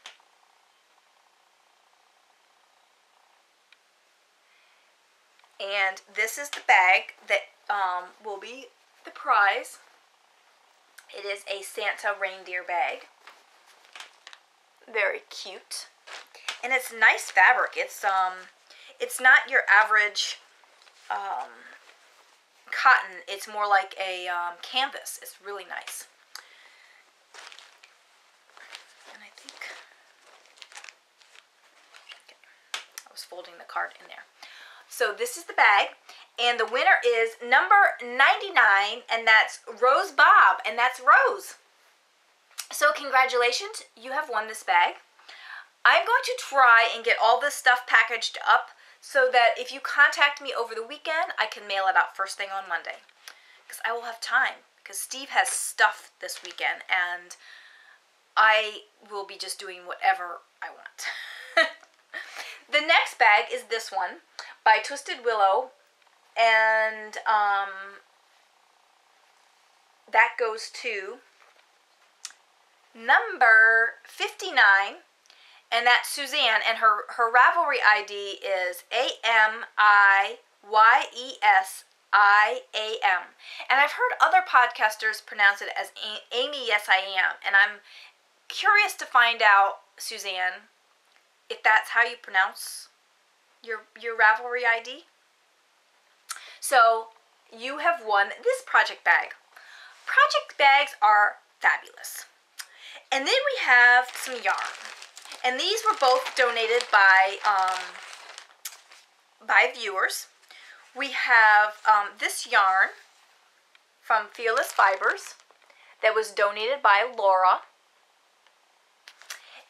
And this is the bag that will be the prize. It is a Santa reindeer bag. Very cute. And it's nice fabric. It's not your average cotton. It's more like a canvas. It's really nice. And I think I was folding the card in there. So this is the bag, and the winner is number 99, and that's Rose Bob, and that's Rose. So congratulations, you have won this bag. I'm going to try and get all this stuff packaged up so that if you contact me over the weekend, I can mail it out first thing on Monday. Because I will have time, because Steve has stuff this weekend, and I will be just doing whatever I want. The next bag is this one by Twisted Willow, and that goes to number 59, and that's Suzanne, and her Ravelry ID is AMIYESIAM. And I've heard other podcasters pronounce it as Amy Yes I Am, and I'm curious to find out, Suzanne, if that's how you pronounce your Ravelry ID. So you have won this project bag. Project bags are fabulous. And then we have some yarn. And these were both donated by viewers. We have this yarn from Fearless Fibers that was donated by Laura.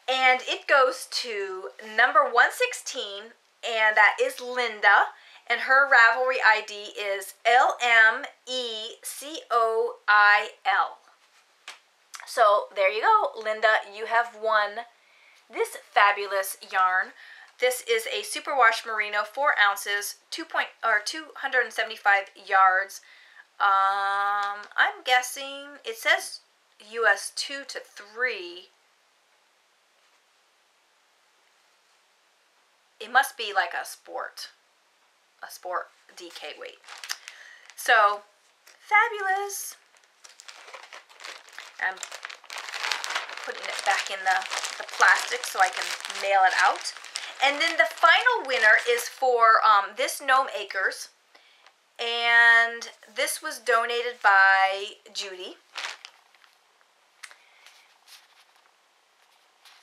And it goes to number 116, and that is Linda. and her Ravelry ID is LMECOIL. So there you go, Linda, you have won this fabulous yarn. This is a superwash merino, 4 ounces, 275 yards. I'm guessing, it says US 2 to 3. It must be like a sport DK weight. So, fabulous. I'm putting it back in the plastic so I can mail it out. And then the final winner is for this Gnome Acres. And this was donated by Judy.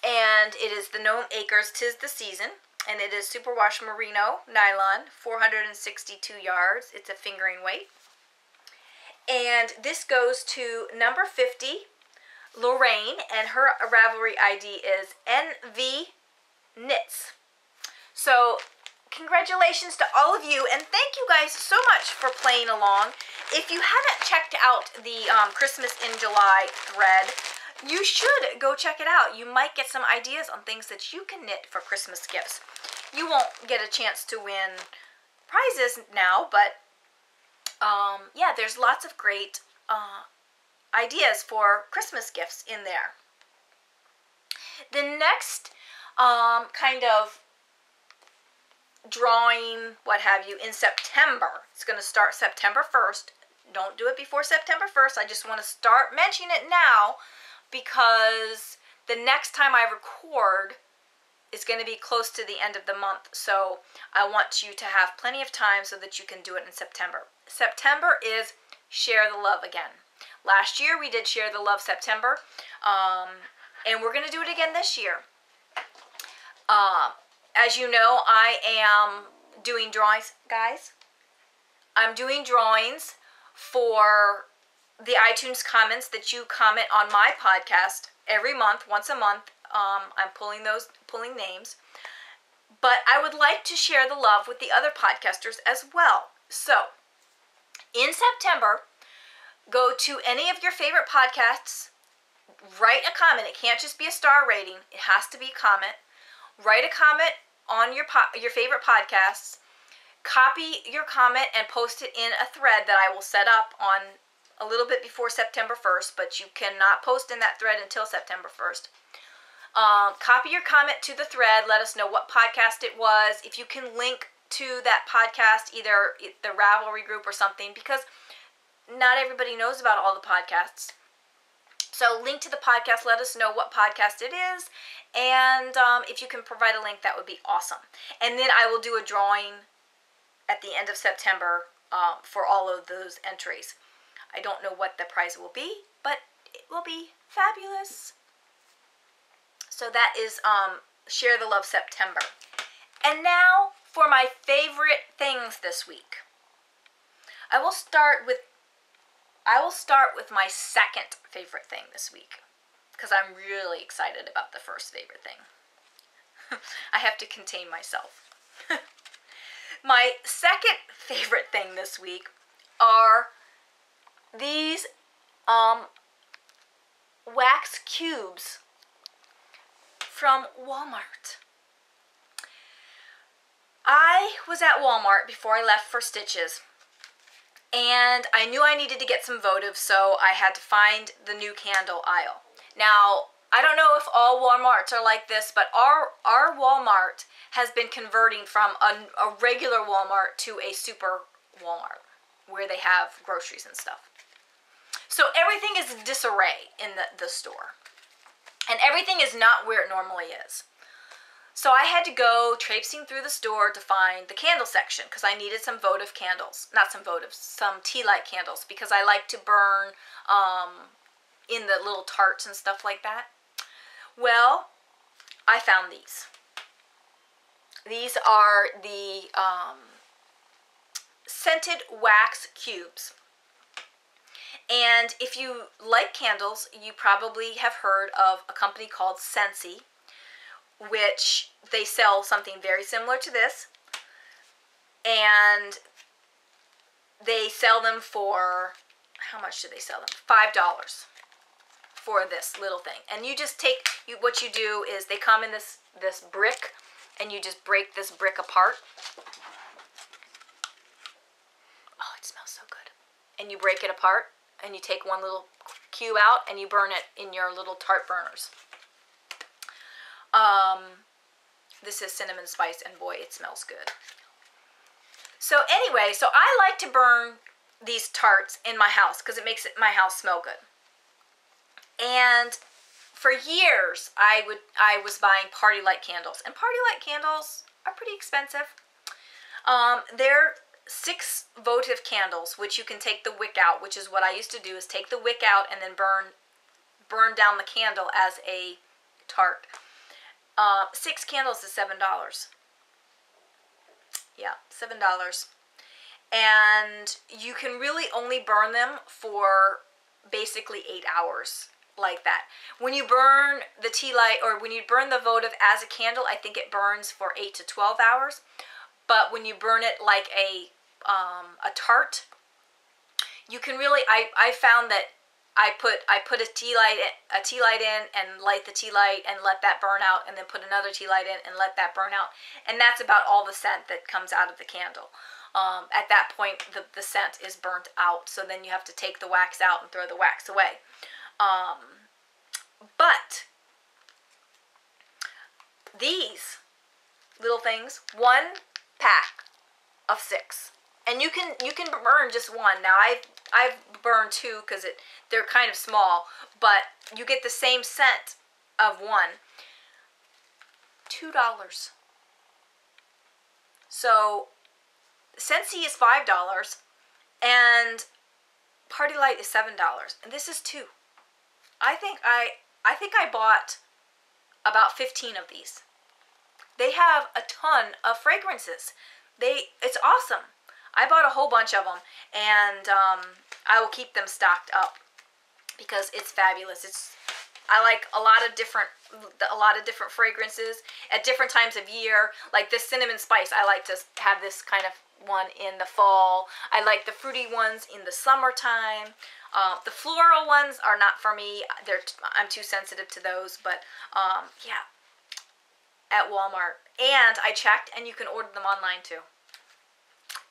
And it is the Gnome Acres 'Tis the Season. And it is superwash merino nylon, 462 yards. It's a fingering weight. And this goes to number 50, Lorraine, and her Ravelry ID is NV Knits. So, congratulations to all of you, and thank you guys so much for playing along. If you haven't checked out the Christmas in July thread, you should go check it out. You might get some ideas on things that you can knit for Christmas gifts. You won't get a chance to win prizes now, but yeah, there's lots of great ideas for Christmas gifts in there. The next kind of drawing, what have you, in September. It's going to start September 1st. Don't do it before September 1st. I just want to start mentioning it now because the next time I record is going to be close to the end of the month. So I want you to have plenty of time so that you can do it in September. September is Share the Love again. Last year we did Share the Love September, and we're going to do it again this year. As you know, I am doing drawings, guys. I'm doing drawings for the iTunes comments that you comment on my podcast every month, once a month. I'm pulling names. But I would like to share the love with the other podcasters as well. So, in September, go to any of your favorite podcasts, write a comment. It can't just be a star rating. It has to be a comment. Write a comment on your favorite podcasts, copy your comment and post it in a thread that I will set up on a little bit before September 1st, but you cannot post in that thread until September 1st. Copy your comment to the thread, let us know what podcast it was, if you can link to that podcast, either the Ravelry group or something, because not everybody knows about all the podcasts. So link to the podcast, let us know what podcast it is, and if you can provide a link, that would be awesome. And then I will do a drawing at the end of September for all of those entries. I don't know what the prize will be, but it will be fabulous. So that is Share the Love September. And now for my favorite things this week. I will start with my second favorite thing this week, because I'm really excited about the first favorite thing. I have to contain myself. My second favorite thing this week are these wax cubes from Walmart. I was at Walmart before I left for stitches, and I knew I needed to get some votive, so I had to find the new candle aisle. Now, I don't know if all Walmarts are like this, but our Walmart has been converting from a regular Walmart to a super Walmart, where they have groceries and stuff. So everything is disarray in the store. And everything is not where it normally is. So I had to go traipsing through the store to find the candle section, because I needed some votive candles. Not some votive, some tea light candles, because I like to burn in the little tarts and stuff like that. Well, I found these. These are the scented wax cubes. And if you like candles, you probably have heard of a company called Scentsy, which they sell something very similar to this. and they sell them for, how much do they sell them? $5 for this little thing. And you just take, what you do is they come in this brick, and you just break this brick apart. Oh, it smells so good. And you break it apart, and you take one little cube out, and you burn it in your little tart burners. This is cinnamon spice, and boy, it smells good. So anyway, so I like to burn these tarts in my house because it makes my house smell good. And for years, I was buying party light candles, and party light candles are pretty expensive. They're 6 votive candles, which you can take the wick out, which is what I used to do, is take the wick out and then burn down the candle as a tart. 6 candles is $7. Yeah, $7. And you can really only burn them for basically 8 hours, like that. When you burn the tea light, or when you burn the votive as a candle, I think it burns for 8 to 12 hours. But when you burn it like a tart, you can really, I found that I put a tea light in and light the tea light and let that burn out, and then put another tea light in and let that burn out, and that's about all the scent that comes out of the candle. At that point, the scent is burnt out, so then you have to take the wax out and throw the wax away. But these little things, 1 pack of 6, and you can burn just 1. Now I've burned 2 because they're kind of small, but you get the same scent of 1. $2. So Scentsy is $5, and Party Light is $7, and this is 2. I think I bought about 15 of these. They have a ton of fragrances. It's awesome. I bought a whole bunch of them, and I will keep them stocked up because it's fabulous. I like a lot of different fragrances at different times of year. Like this cinnamon spice, I like to have this kind of one in the fall. I like the fruity ones in the summertime. The floral ones are not for me. I'm too sensitive to those, but yeah, at Walmart. And I checked, and you can order them online too.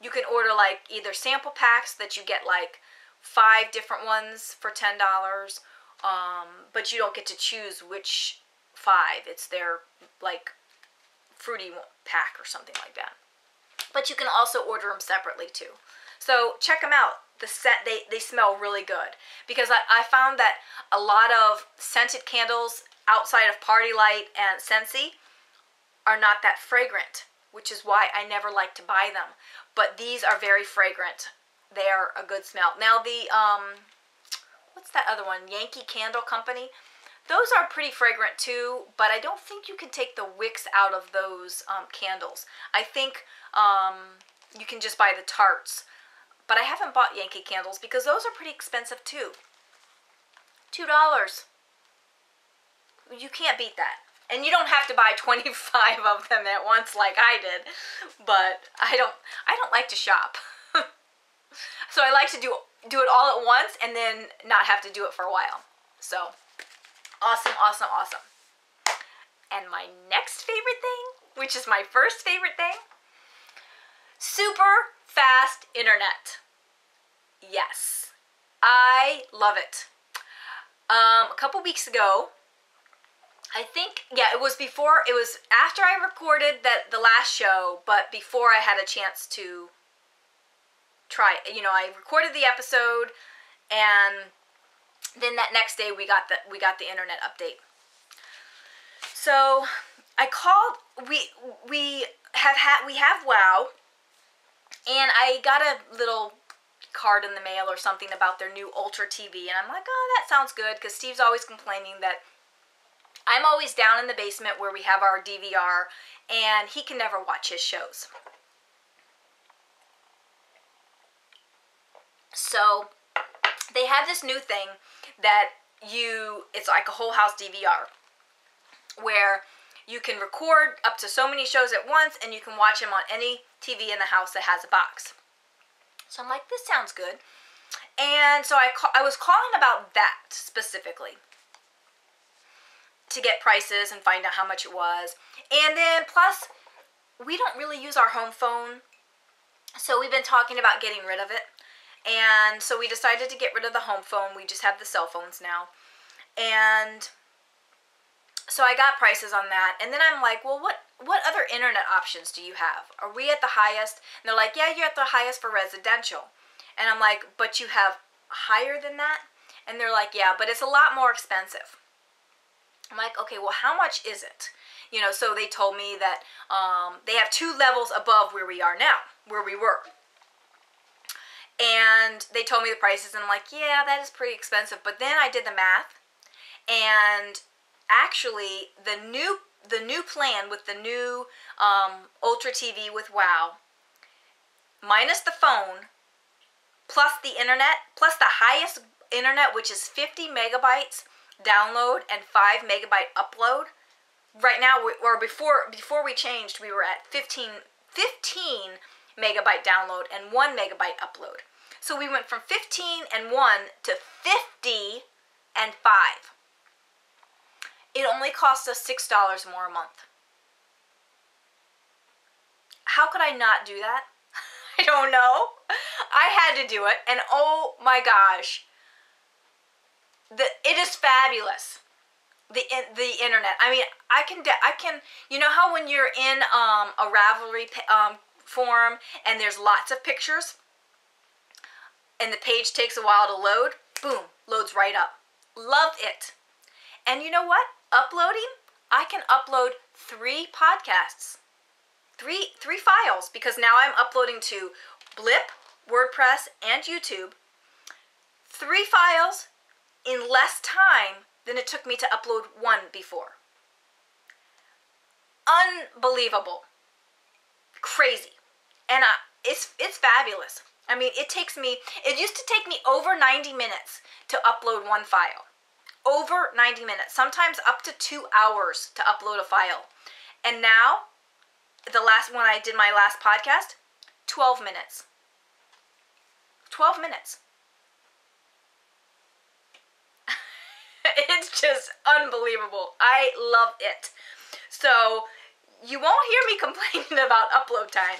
You can order like either sample packs that you get like 5 different ones for $10, but you don't get to choose which 5. It's their like fruity pack or something like that. But you can also order them separately too. So check them out. The scent, they smell really good, because I found that a lot of scented candles outside of Party Light and Scentsy are not that fragrant, which is why I never like to buy them. But these are very fragrant. They are a good smell. Now the, what's that other one? Yankee Candle Company. Those are pretty fragrant too, but I don't think you can take the wicks out of those candles. I think you can just buy the tarts. But I haven't bought Yankee candles because those are pretty expensive too. $2. You can't beat that. And you don't have to buy 25 of them at once like I did. But I don't like to shop. So I like to do it all at once and then not have to do it for a while. So awesome, awesome, awesome. And my next favorite thing, which is my first favorite thing, super fast internet. Yes, I love it. A couple weeks ago, I think, yeah, it was after I recorded the last show, but before I had a chance to try it. You know, I recorded the episode, and then that next day we got the internet update. So I called. We have WoW. And I got a little card in the mail or something about their new Ultra TV. And I'm like, oh, that sounds good. Because Steve's always complaining that I'm always down in the basement where we have our DVR. And he can never watch his shows. So they have this new thing that it's like a whole house DVR. Where you can record up to so many shows at once, and you can watch them on any TV in the house that has a box. So I'm like, this sounds good. And so I was calling about that specifically to get prices and find out how much it was. And then plus, we don't really use our home phone, so we've been talking about getting rid of it. And so we decided to get rid of the home phone. We just have the cell phones now. And so I got prices on that. And then I'm like, well, what other internet options do you have? Are we at the highest? And they're like, yeah, you're at the highest for residential. And I'm like, but you have higher than that? And they're like, yeah, but it's a lot more expensive. I'm like, okay, well, how much is it? You know, so they told me that they have 2 levels above where we are now, where we were. And they told me the prices, and I'm like, yeah, that is pretty expensive. But then I did the math, and actually, the new plan with the new Ultra TV with WOW, minus the phone, plus the internet, plus the highest internet, which is 50 megabytes download and 5 megabyte upload. Right now, or before we changed, we were at 15 megabyte download and 1 megabyte upload. So we went from 15 and 1 to 50 and 5. It only cost us $6 more a month. How could I not do that? I don't know. I had to do it, and oh my gosh, it is fabulous. The internet. I mean, I can. You know how when you're in a Ravelry forum and there's lots of pictures, and the page takes a while to load. Boom, loads right up. Loved it. And you know what? Uploading. I can upload 3 podcasts, three files, because now I'm uploading to Blip, WordPress, and YouTube. 3 files in less time than it took me to upload 1 before. Unbelievable. Crazy. And it's fabulous. I mean, it used to take me over 90 minutes to upload 1 file. Over 90 minutes. Sometimes up to 2 hours to upload a file. And now, when I did my last podcast, 12 minutes. 12 minutes. It's just unbelievable. I love it. So you won't hear me complaining about upload time,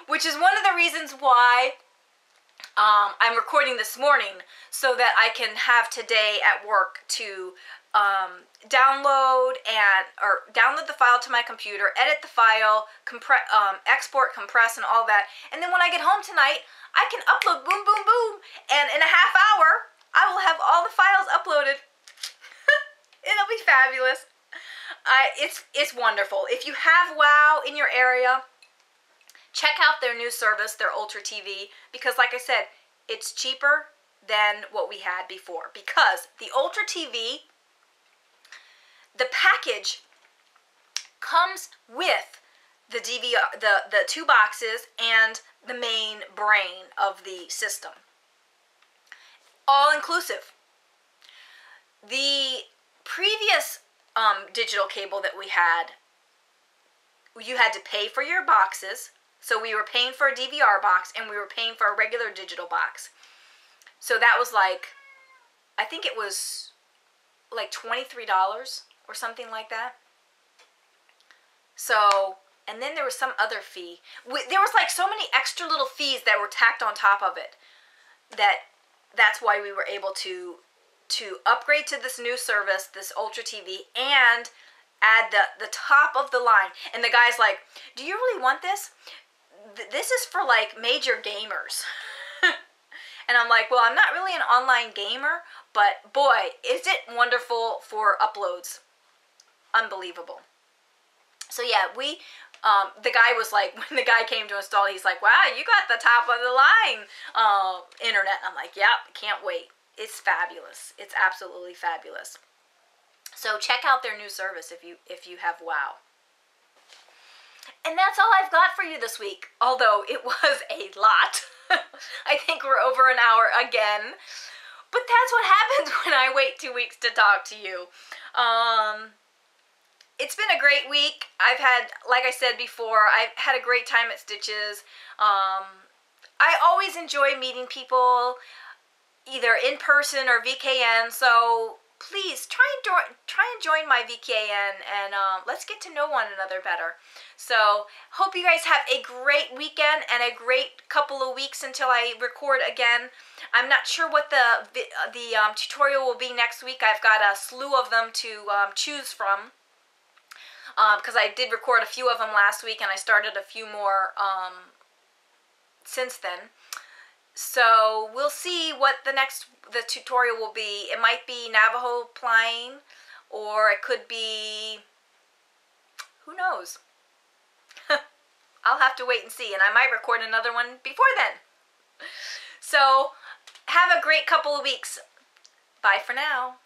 which is one of the reasons why I'm recording this morning, so that I can have today at work to download the file to my computer, edit the file, export, compress, and all that. And then when I get home tonight, I can upload boom, boom, boom, and in a half hour, I will have all the files uploaded. It'll be fabulous. It's wonderful. If you have WOW in your area, check out their new service, their Ultra TV, because like I said, it's cheaper than what we had before. Because the Ultra TV, the package comes with the DVR, the 2 boxes and the main brain of the system. All inclusive. The previous digital cable that we had, you had to pay for your boxes. So we were paying for a DVR box and we were paying for a regular digital box. So that was like, I think it was like $23 or something like that. So, and then there was some other fee. There was like so many extra little fees that were tacked on top of it. That's why we were able to upgrade to this new service, this Ultra TV, and add the top of the line. And the guy's like, do you really want this? This is for like major gamers. And I'm like, well, I'm not really an online gamer, but boy, is it wonderful for uploads. Unbelievable. So yeah, the guy was like, when the guy came to install it, he's like, wow, you got the top of the line internet. I'm like, yep, can't wait. It's fabulous. It's absolutely fabulous. So check out their new service if you have WOW. And that's all I've got for you this week, although it was a lot. I think we're over an hour again. But that's what happens when I wait 2 weeks to talk to you. it's been a great week. I've had, like I said before, I've had a great time at Stitches. I always enjoy meeting people, either in person or VKN, so please try and join my VKN, and let's get to know one another better. So hope you guys have a great weekend and a great couple of weeks until I record again. I'm not sure what the tutorial will be next week. I've got a slew of them to choose from, because I did record a few of them last week, and I started a few more since then. So we'll see what the tutorial will be. It might be Navajo plying, or it could be, who knows? I'll have to wait and see, and I might record another one before then. So have a great couple of weeks. Bye for now.